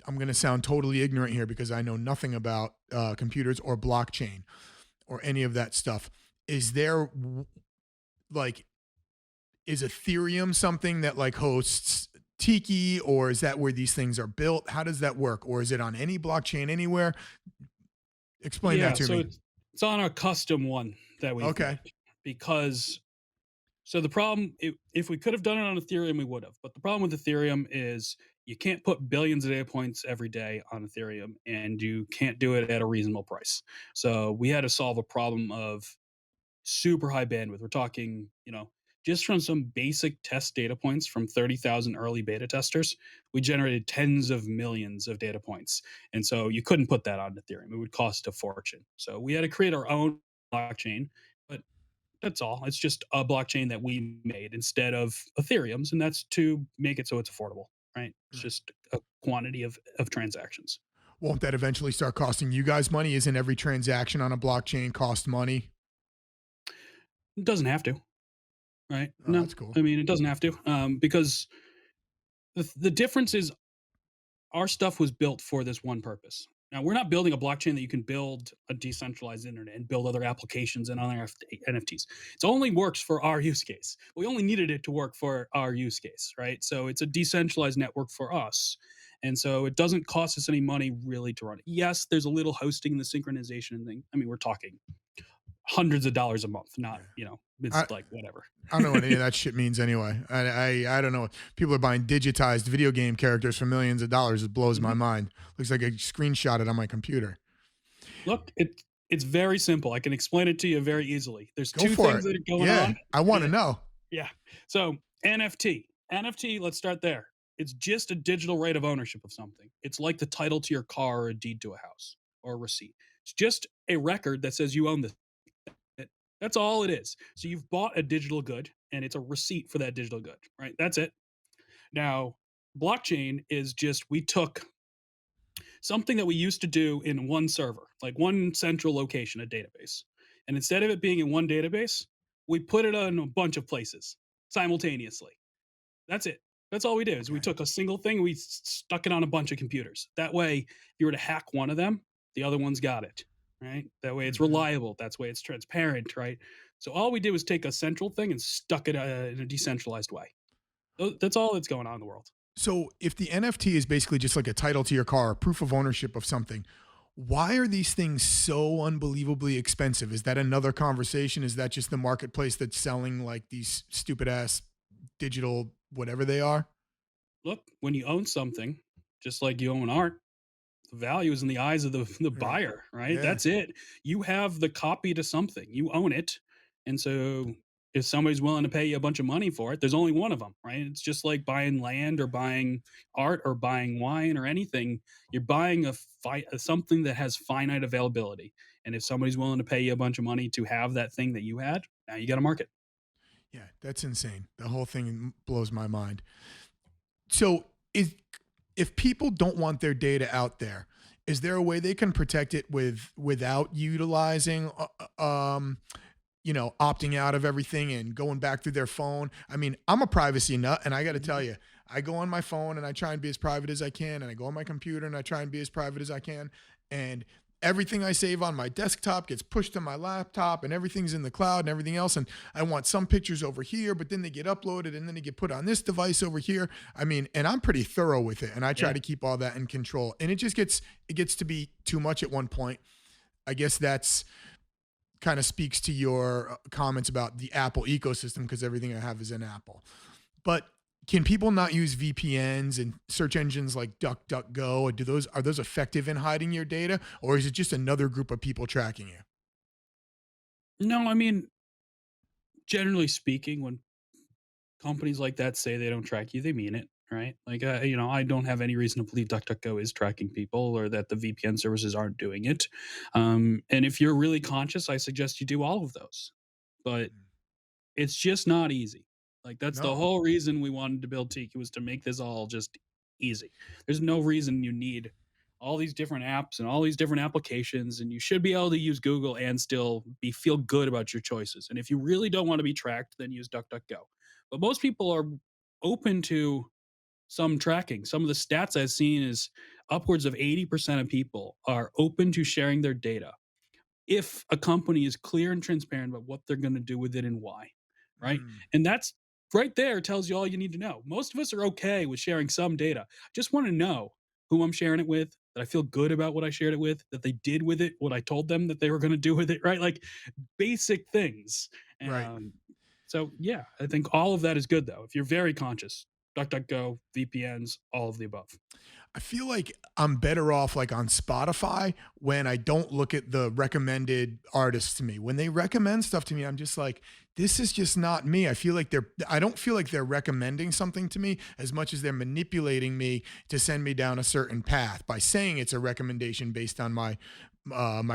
A: I'm going to sound totally ignorant here because I know nothing about computers or blockchain or any of that stuff. Is there like, is Ethereum something that like hosts Tiki, or is that where these things are built? How does that work? Or is it on any blockchain anywhere? Explain that
B: Yeah.
A: to
B: So
A: me.
B: it's on a custom one that we've
A: Okay.
B: made because. So the problem, if we could have done it on Ethereum, we would have. But the problem with Ethereum is you can't put billions of data points every day on Ethereum, and you can't do it at a reasonable price. So we had to solve a problem of super high bandwidth. We're talking, just from some basic test data points from 30,000 early beta testers, we generated tens of millions of data points. And so you couldn't put that on Ethereum. It would cost a fortune. So we had to create our own blockchain, but that's all. It's just a blockchain that we made instead of Ethereum's, and that's to make it so it's affordable, right? It's
A: Right.
B: just a quantity of transactions.
A: Won't that eventually start costing you guys money? Isn't every transaction on a blockchain cost money?
B: It doesn't have to, right?
A: Oh,
B: No,
A: that's cool.
B: I mean, it doesn't have to, because the difference is our stuff was built for this one purpose. Now, we're not building a blockchain that you can build a decentralized internet and build other applications and other NFTs. It only works for our use case. We only needed it to work for our use case, right? So it's a decentralized network for us. And so it doesn't cost us any money really to run it. Yes, there's a little hosting and the synchronization thing. I mean, we're talking hundreds of dollars a month, not, it's
A: I,
B: like whatever.
A: I don't know what any of that shit means anyway. I don't know. People are buying digitized video game characters for millions of dollars. It blows my mind. Looks like I screenshot it on my computer.
B: Look, it's very simple. I can explain it to you very easily. There's
A: Go
B: two
A: for
B: things
A: it.
B: that are going
A: Yeah,
B: on.
A: I want to know.
B: Yeah. So NFT, let's start there. It's just a digital right of ownership of something. It's like the title to your car or a deed to a house or a receipt. It's just a record that says you own this. That's all it is. So you've bought a digital good and it's a receipt for that digital good, right? That's it. Now, blockchain is just we took something that we used to do in one server, like one central location, a database. And instead of it being in one database, we put it in a bunch of places simultaneously. That's it. That's all we did is we
A: Okay.
B: took a single thing, we stuck it on a bunch of computers. That way, if you were to hack one of them, the other one's got it, right? That way it's
A: Mm-hmm.
B: reliable. That's way it's transparent, right? So all we did was take a central thing and stuck it in a decentralized way. That's all that's going on in the world.
A: So if the NFT is basically just like a title to your car, proof of ownership of something, why are these things so unbelievably expensive? Is that another conversation? Is that just the marketplace that's selling like these stupid ass digital whatever they are?
B: Look, when you own something, just like you own art, the value is in the eyes of the
A: Right.
B: buyer, right?
A: Yeah.
B: That's it. You have the copy to something, you own it. And so if somebody's willing to pay you a bunch of money for it, there's only one of them, right? It's just like buying land or buying art or buying wine or anything. You're buying something that has finite availability. And if somebody's willing to pay you a bunch of money to have that thing that you had, now you got to market.
A: Yeah, that's insane. The whole thing blows my mind. So, if people don't want their data out there, is there a way they can protect it without utilizing opting out of everything and going back through their phone? I mean, I'm a privacy nut and I got to tell you, I go on my phone and I try and be as private as I can, and I go on my computer and I try and be as private as I can. And everything I save on my desktop gets pushed to my laptop and everything's in the cloud and everything else. And I want some pictures over here, but then they get uploaded and then they get put on this device over here. I mean, and I'm pretty thorough with it and I try
B: Yeah.
A: to keep all that in control. And it gets to be too much at one point. I guess that's kind of speaks to your comments about the Apple ecosystem because everything I have is in Apple. But can people not use VPNs and search engines like DuckDuckGo? Are those effective in hiding your data, or is it just another group of people tracking you?
B: No, I mean, generally speaking, when companies like that say they don't track you, they mean it, right? Like, I don't have any reason to believe DuckDuckGo is tracking people or that the VPN services aren't doing it. And if you're really conscious, I suggest you do all of those. But it's just not easy. Like, that's the
A: No.
B: whole reason we wanted to build TIKI, was to make this all just easy. There's no reason you need all these different apps and all these different applications, and you should be able to use Google and still feel good about your choices. And if you really don't want to be tracked, then use DuckDuckGo. But most people are open to some tracking. Some of the stats I've seen is upwards of 80% of people are open to sharing their data if a company is clear and transparent about what they're going to do with it and why, right?
A: Mm,
B: And that's right there tells you all you need to know. Most of us are okay with sharing some data. Just want to know who I'm sharing it with, that I feel good about what I shared it with, that they did with it what I told them that they were going to do with it, right? Like basic things.
A: right.
B: Um, so yeah, I think all of that is good though. If you're very conscious, DuckDuckGo, VPNs, all of the above.
A: I feel like I'm better off like on Spotify when I don't look at the recommended artists to me. When they recommend stuff to me, I'm just like, this is just not me. I don't feel like they're recommending something to me as much as they're manipulating me to send me down a certain path by saying it's a recommendation based on my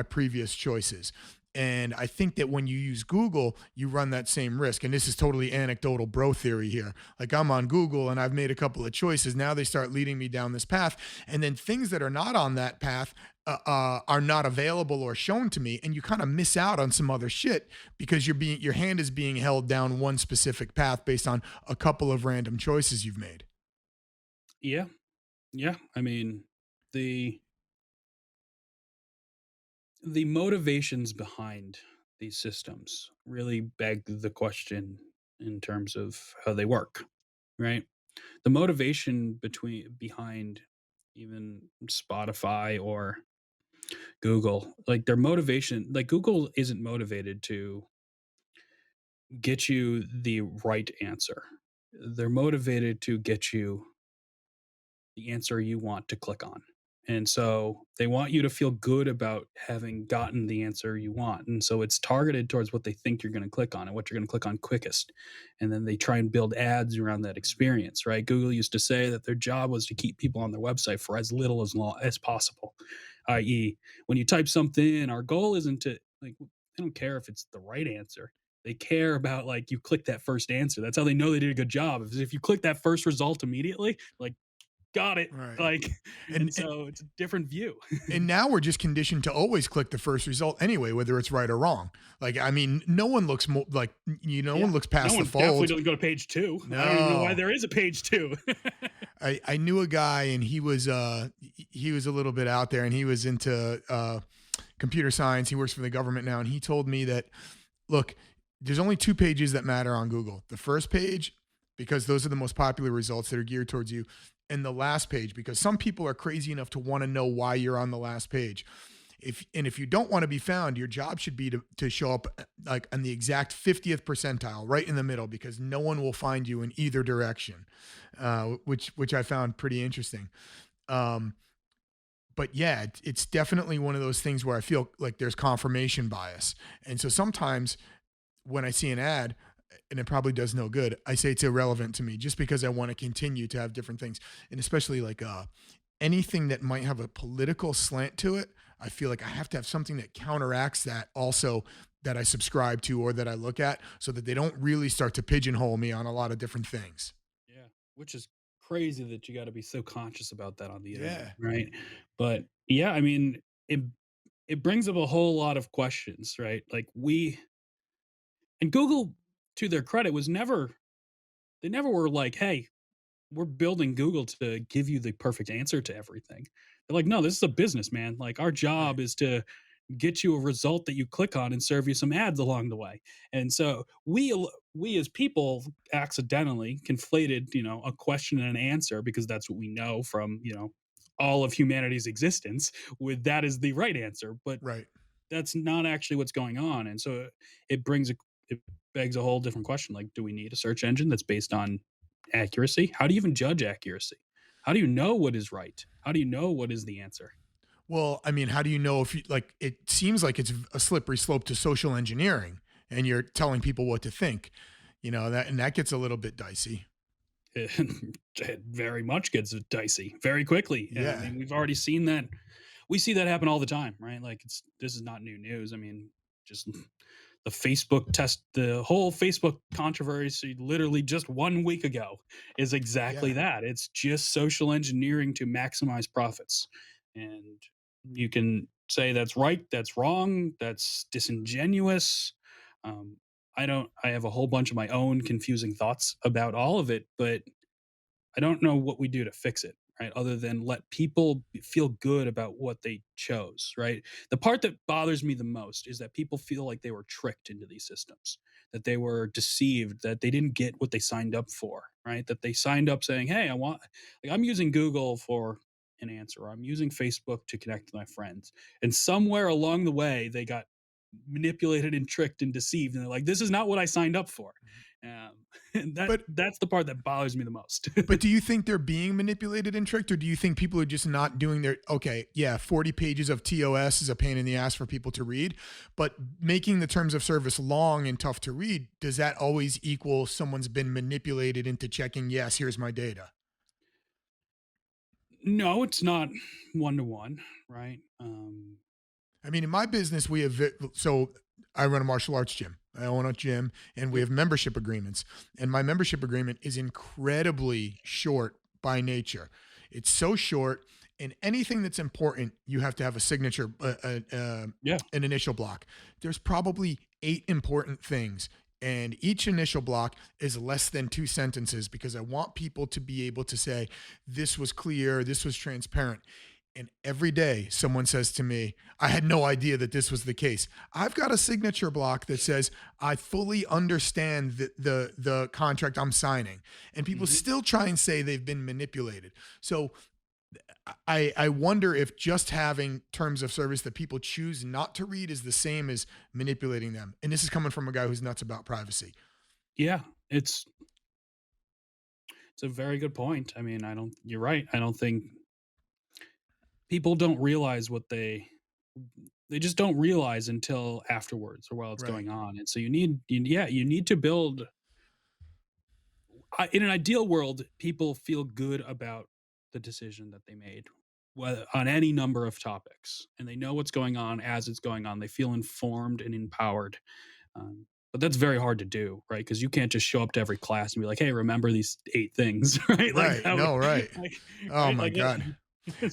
A: previous choices. And I think that when you use Google, you run that same risk. And this is totally anecdotal bro theory here. Like I'm on Google and I've made a couple of choices. Now they start leading me down this path. And then things that are not on that path are not available or shown to me. And you kind of miss out on some other shit because your hand is being held down one specific path based on a couple of random choices you've made.
B: Yeah. Yeah. I mean, the the motivations behind these systems really beg the question in terms of how they work, right? The motivation behind even Spotify or Google, like their motivation, like Google isn't motivated to get you the right answer. They're motivated to get you the answer you want to click on. And so they want you to feel good about having gotten the answer you want. And so it's targeted towards what they think you're going to click on and what you're going to click on quickest. And then they try and build ads around that experience, right? Google used to say that their job was to keep people on their website for as little as long as possible. I.e., when you type something in, our goal isn't to like they don't care if it's the right answer. They care about like you click that first answer. That's how they know they did a good job. If you click that first result immediately, like got it.
A: Right.
B: Like,
A: And,
B: and so it's a different view.
A: and now we're just conditioned to always click the first result anyway, whether it's right or wrong. Like, I mean, no one looks no
B: Yeah.
A: one looks
B: No
A: past the
B: one definitely
A: fold.
B: doesn't go to page two. I don't even know why
A: No,
B: there is a page two.
A: I knew a guy and he was a little bit out there and he was into computer science. He works for the government now. And he told me that, look, there's only two pages that matter on Google. The first page, because those are the most popular results that are geared towards you, and the last page, because some people are crazy enough to want to know why you're on the last page. If you don't want to be found, your job should be to show up like on the exact 50th percentile, right in the middle, because no one will find you in either direction, which I found pretty interesting. Um, but yeah, it's definitely one of those things where I feel like there's confirmation bias, and so sometimes when I see an ad and it probably does no good, I say it's irrelevant to me just because I want to continue to have different things. And especially like anything that might have a political slant to it, I feel like I have to have something that counteracts that also that I subscribe to or that I look at so that they don't really start to pigeonhole me on a lot of different things.
B: Yeah, which is crazy that you got to be so conscious about that on the internet,
A: Yeah.
B: right? But yeah, I mean, it brings up a whole lot of questions, right? Like we and Google, to their credit, was never they never were like, hey, we're building Google to give you the perfect answer to everything. They're like, no, this is a business, man. Like our
A: Right.
B: job is to get you a result that you click on and serve you some ads along the way. And so we as people accidentally conflated, a question and an answer because that's what we know from, all of humanity's existence with that is the right answer. But
A: Right.
B: that's not actually what's going on. And so it begs a whole different question. Like, do we need a search engine that's based on accuracy? How do you even judge accuracy? How do you know what is right? How do you know what is the answer?
A: Well, I mean, how do you know if you like it seems like it's a slippery slope to social engineering and you're telling people what to think. That gets a little bit dicey.
B: It very much gets dicey very quickly. I
A: Yeah.
B: mean, we've already seen that. We see that happen all the time, right? Like this is not new news. I mean, just the whole Facebook controversy literally just 1 week ago is exactly
A: Yeah.
B: that. It's just social engineering to maximize profits. And you can say that's right, that's wrong, that's disingenuous. Um, I have a whole bunch of my own confusing thoughts about all of it, but I don't know what we do to fix it, right? Other than let people feel good about what they chose, right? The part that bothers me the most is that people feel like they were tricked into these systems, that they were deceived, that they didn't get what they signed up for, right? That they signed up saying, "Hey, I'm using Google for an answer, or I'm using Facebook to connect with my friends." And somewhere along the way, they got manipulated and tricked and deceived, and they're like, "This is not what I signed up for." And
A: But
B: that's the part that bothers me the most.
A: but do you think they're being manipulated and tricked, or do you think people are just not doing their okay, yeah, 40 pages of TOS is a pain in the ass for people to read, but making the terms of service long and tough to read, does that always equal someone's been manipulated into checking, yes, here's my data?
B: No, it's not one to one, right?
A: I mean, in my business, we have so I run a martial arts gym. I own a gym, and we
B: Yep.
A: have membership agreements. And my membership agreement is incredibly short by nature. It's so short, and anything that's important, you have to have a signature,
B: Yeah.
A: an initial block. There's probably 8 important things. And each initial block is less than 2 sentences because I want people to be able to say, this was clear, this was transparent. And every day someone says to me, I had no idea that this was the case. I've got a signature block that says I fully understand the contract I'm signing. And people
B: Mhm.
A: still try and say they've been manipulated. So I wonder if just having terms of service that people choose not to read is the same as manipulating them. And this is coming from a guy who's nuts about privacy.
B: Yeah, it's a very good point. I mean, I don't you're right. I don't think people don't realize what they just don't realize until afterwards or while it's
A: Right.
B: going on. And so you need to build in an ideal world, people feel good about the decision that they made on any number of topics, and they know what's going on as it's going on. They feel informed and empowered. But that's very hard to do, right? Because you can't just show up to every class and be like, "Hey, remember these 8 things," right? Like
A: Right.
B: that would,
A: No, right.
B: like,
A: Oh
B: right?
A: my
B: Like,
A: God.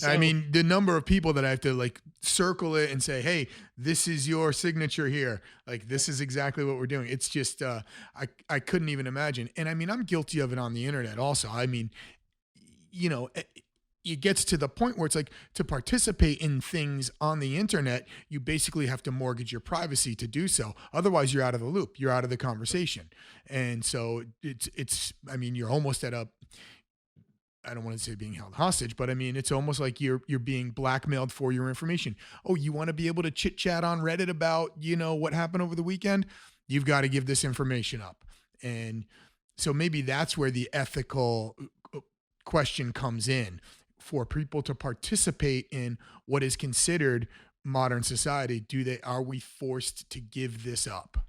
A: I
B: so
A: mean, the number of people that I have to like circle it and say, "Hey, this is your signature here. Like this is exactly what we're doing." It's just I couldn't even imagine. And I mean, I'm guilty of it on the internet also. I mean, it gets to the point where it's like to participate in things on the internet, you basically have to mortgage your privacy to do so. Otherwise, you're out of the loop. You're out of the conversation. And so it's I mean, you're almost at a I don't want to say being held hostage, but I mean it's almost like you're being blackmailed for your information. Oh, you want to be able to chit chat on Reddit about what happened over the weekend? You've got to give this information up, and so maybe that's where the ethical question comes in for people to participate in what is considered modern society. Are we forced to give this up?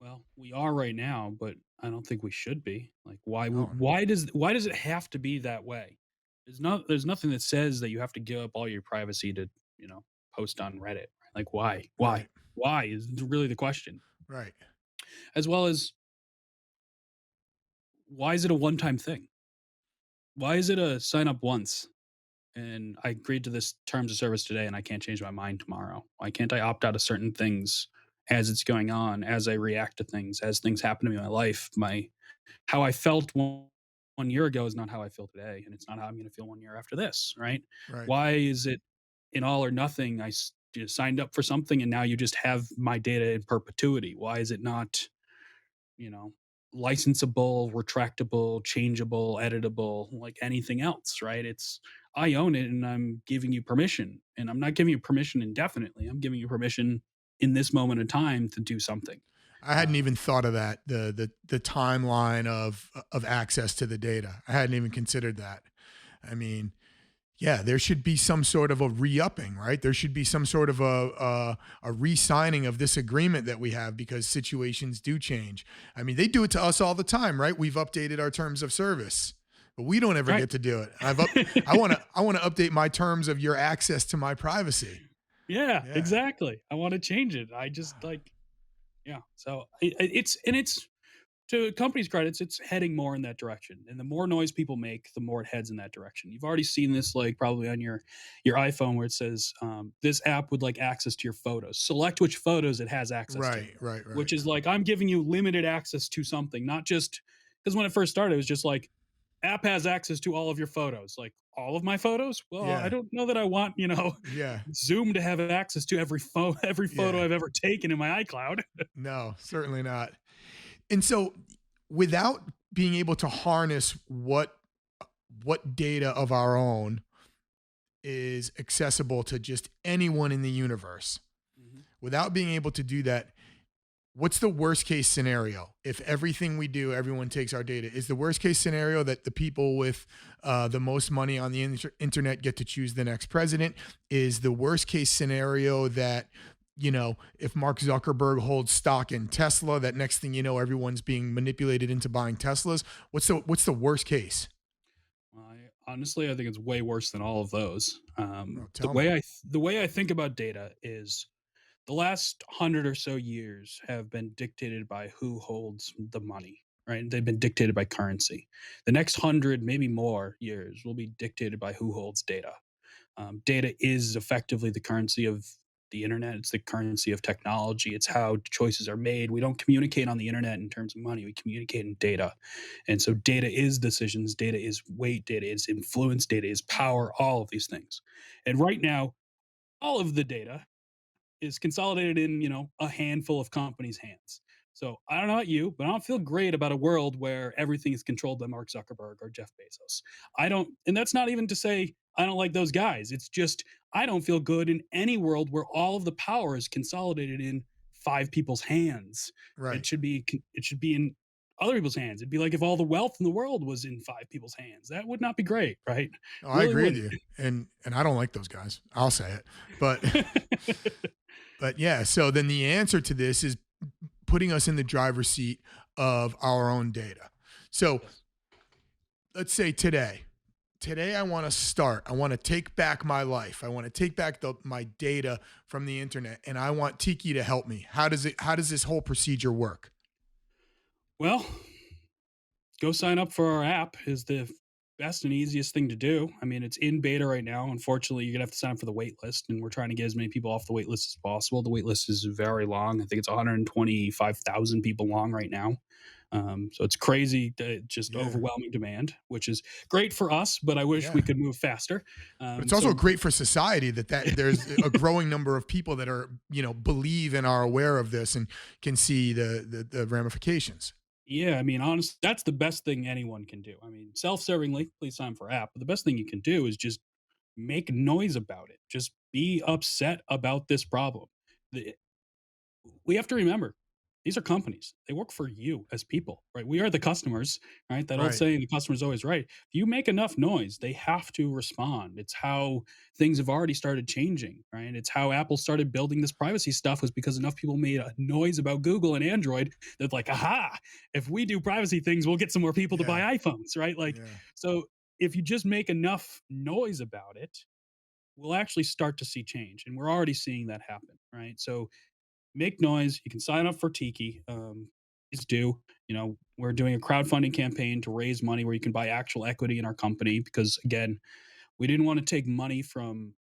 B: well, we are right now, but I don't think we should be. Like,
A: Oh,
B: why does it have to be that way? There's nothing that says that you have to give up all your privacy to post on Reddit. Right? Like,
A: right,
B: why is really the question.
A: right,
B: As well as why is it a one time thing? Why is it a sign up once and I agreed to this terms of service today and I can't change my mind tomorrow? Why can't I opt out of certain things as it's going on, as I react to things, as things happen to me in my life, my how I felt 1 year ago is not how I feel today, and it's not how I'm going to feel 1 year after this, right?
A: Right.
B: Why is it in all or nothing? Signed up for something, and now you just have my data in perpetuity. Why is it not, you know, licensable, retractable, changeable, editable, like anything else, right? It's I own it and I'm giving you permission. And I'm not giving you permission indefinitely. I'm giving you permission in this moment in time to do something.
A: I hadn't even thought of that, the timeline of access to the data. I hadn't even considered that. I mean, yeah, there should be some sort of a re-upping, right? There should be some sort of a re-signing of this agreement that we have, because situations do change. I mean, they do it to us all the time, right? We've updated our terms of service, but we don't ever
B: Right.
A: get to do it. I want to update my terms of your access to my privacy.
B: Yeah,
A: Yeah.
B: exactly. I want to change it. I just like, yeah. So it's to companies' credits, it's heading more in that direction. And the more noise people make, the more it heads in that direction. You've already seen this, like probably on your iPhone, where it says this app would like access to your photos. Select which photos it has access to,
A: Right, right, right.
B: which is like I'm giving you limited access to something, not just because when it first started, it was just like app has access to all of your photos, like all of my photos. Well, I
A: Yeah,
B: don't know that I want
A: yeah,
B: Zoom to have access to every photo
A: yeah.
B: I've ever taken in my iCloud.
A: No, certainly not. And so, without being able to harness what data of our own is accessible to just anyone in the universe,
B: Mhm.
A: without being able to do that, what's the worst case scenario? If everything we do, everyone takes our data, is the worst case scenario that the people with the most money on the internet get to choose the next president? Is the worst case scenario that, if Mark Zuckerberg holds stock in Tesla, that next thing you know, everyone's being manipulated into buying Teslas? What's the worst case?
B: I think it's way worse than all of those.
A: Oh, tell me.
B: The way I think about data is the last 100 or so years have been dictated by who holds the money, right? They've been dictated by currency. The next 100, maybe more years, will be dictated by who holds data. Data is effectively the currency of the internet. It's the currency of technology. It's how choices are made. We don't communicate on the internet in terms of money. We communicate in data. And so data is decisions, data is weight, data is influence, data is power, all of these things. And right now, all of the data is consolidated in, a handful of companies' hands. So I don't know about you, but I don't feel great about a world where everything is controlled by Mark Zuckerberg or Jeff Bezos. I don't, and that's not even to say I don't like those guys. It's just I don't feel good in any world where all of the power is consolidated in five people's hands.
A: Right.
B: It should be in other people's hands. It'd be like if all the wealth in the world was in five people's hands. That would not be great, right?
A: Oh, I
B: Really
A: agree with
B: wouldn't.
A: you. And I don't like those guys. I'll say it. But but yeah, so then the answer to this is putting us in the driver's seat of our own data. So
B: Yes.
A: let's say today I want to start. I want to take back my life. I want to take back my data from the internet, and I want Tiki to help me. How does this whole procedure work?
B: Well, go sign up for our app is the best and easiest thing to do. I mean, it's in beta right now. Unfortunately, you're gonna have to sign up for the wait list, and we're trying to get as many people off the wait list as possible. The wait list is very long. I think it's 125,000 people long right now. So it's crazy, just
A: Yeah.
B: overwhelming demand, which is great for us, but I wish
A: Yeah.
B: we could move faster.
A: But it's also
B: So
A: great for society that there's a growing number of people that are, believe and are aware of this and can see the ramifications.
B: yeah, I mean, honestly, that's the best thing anyone can do. I mean, self-servingly, please sign for app. But the best thing you can do is just make noise about it. Just be upset about this problem. The, we have to remember these are companies. They work for you as people, right? We are the customers, right? That old
A: Right.
B: saying, the customer's always right. If you make enough noise, they have to respond. It's how things have already started changing, right? It's how Apple started building this privacy stuff was because enough people made a noise about Google and Android that like, aha, if we do privacy things, we'll get some more people to
A: Yeah.
B: buy iPhones, right? Like,
A: Yeah.
B: so if you just make enough noise about it, we'll actually start to see change. And we're already seeing that happen, right? So make noise. You can sign up for Tiki. Please do. We're doing a crowdfunding campaign to raise money where you can buy actual equity in our company because, again, we didn't want to take money from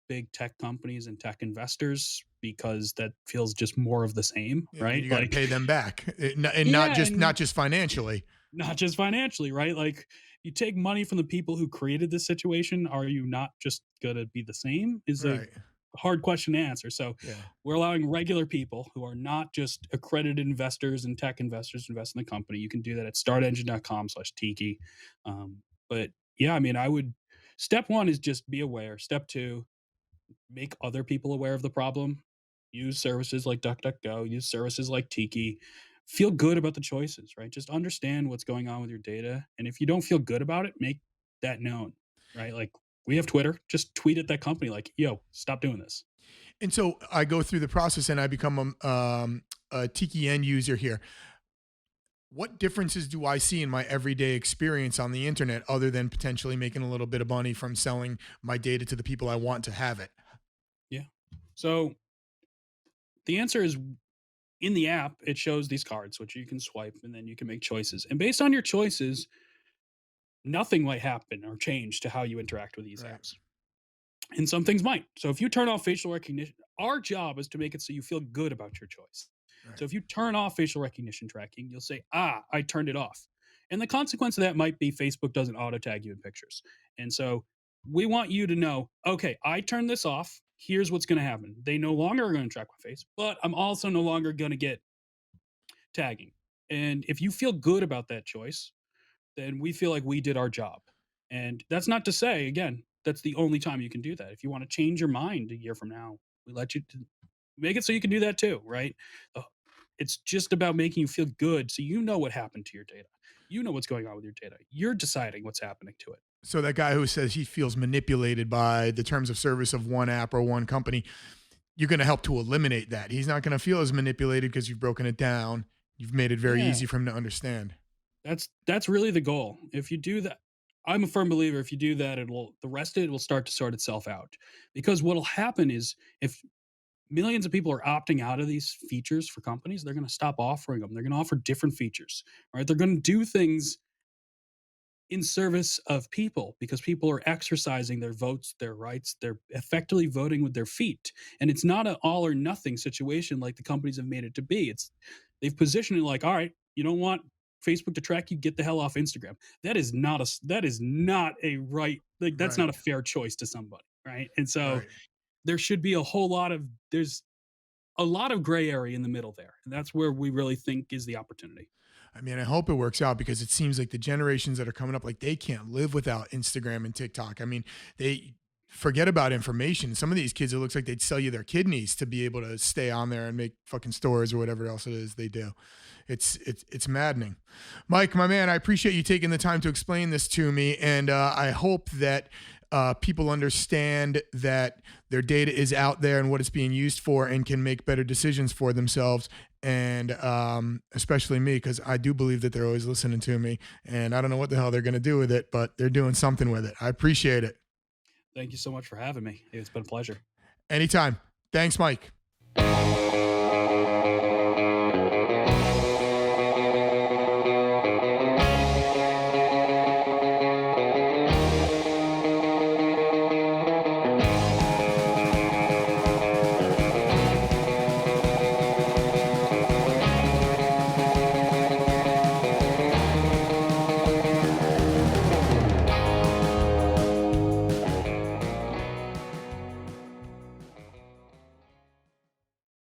B: big tech companies and tech investors because that feels just more of the same,
A: Yeah, and then
B: right?
A: you got to
B: Like,
A: pay them back, and not
B: yeah,
A: just
B: and
A: not just financially.
B: not just financially, right? Like, you take money from the people who created this situation. Are you not just going to be the same? Is a
A: Right.
B: hard question to answer. So
A: Yeah.
B: we're allowing regular people who are not just accredited investors and tech investors to invest in the company. You can do that at startengine.com/tiki. But yeah, I mean, step one is just be aware. Step two, make other people aware of the problem. Use services like DuckDuckGo, use services like Tiki. Feel good about the choices, right? Just understand what's going on with your data. And if you don't feel good about it, make that known, right? Like, we have Twitter, just tweet at that company like, yo, stop doing this.
A: And so I go through the process and I become a Tiki end user here. What differences do I see in my everyday experience on the internet other than potentially making a little bit of money from selling my data to the people I want to have it?
B: Yeah. So the answer is, in the app, it shows these cards, which you can swipe and then you can make choices. And based on your choices, nothing might happen or change to how you interact with these
A: Right.
B: apps. And some things might. So if you turn off facial recognition, our job is to make it so you feel good about your choice.
A: Right.
B: So if you turn off facial recognition tracking, you'll say, I turned it off. And the consequence of that might be Facebook doesn't auto tag you in pictures. And so we want you to know, okay, I turned this off. Here's what's going to happen. They no longer are going to track my face, but I'm also no longer going to get tagging. And if you feel good about that choice, then we feel like we did our job. And that's not to say, again, that's the only time you can do that. If you want to change your mind a year from now, we let you make it so you can do that too, right? It's just about making you feel good so you know what happened to your data. You know what's going on with your data. You're deciding what's happening to it.
A: So that guy who says he feels manipulated by the terms of service of one app or one company, you're going to help to eliminate that. He's not going to feel as manipulated because you've broken it down. You've made it very easy for him to understand.
B: That's really the goal. If you do that, I'm a firm believer, if you do that, the rest of it will start to sort itself out. Because what'll happen is, if millions of people are opting out of these features for companies, they're going to stop offering them. They're going to offer different features, right? They're going to do things in service of people because people are exercising their votes, their rights. They're effectively voting with their feet. And it's not an all or nothing situation like the companies have made it to be. They've positioned it like, all right, you don't want Facebook to track you, get the hell off Instagram. That is not a right, like, that's not a fair choice to somebody, right? And so there should be there's a lot of gray area in the middle there. And that's where we really think is the opportunity.
A: I mean, I hope it works out because it seems like the generations that are coming up, like, they can't live without Instagram and TikTok. I mean, they forget about information. Some of these kids, it looks like they'd sell you their kidneys to be able to stay on there and make fucking stories or whatever else it is they do. It's maddening. Mike, my man, I appreciate you taking the time to explain this to me. And I hope that people understand that their data is out there and what it's being used for and can make better decisions for themselves. And especially me, because I do believe that they're always listening to me. And I don't know what the hell they're going to do with it, but they're doing something with it. I appreciate it.
B: Thank you so much for having me. It's been a pleasure.
A: Anytime. Thanks, Mike.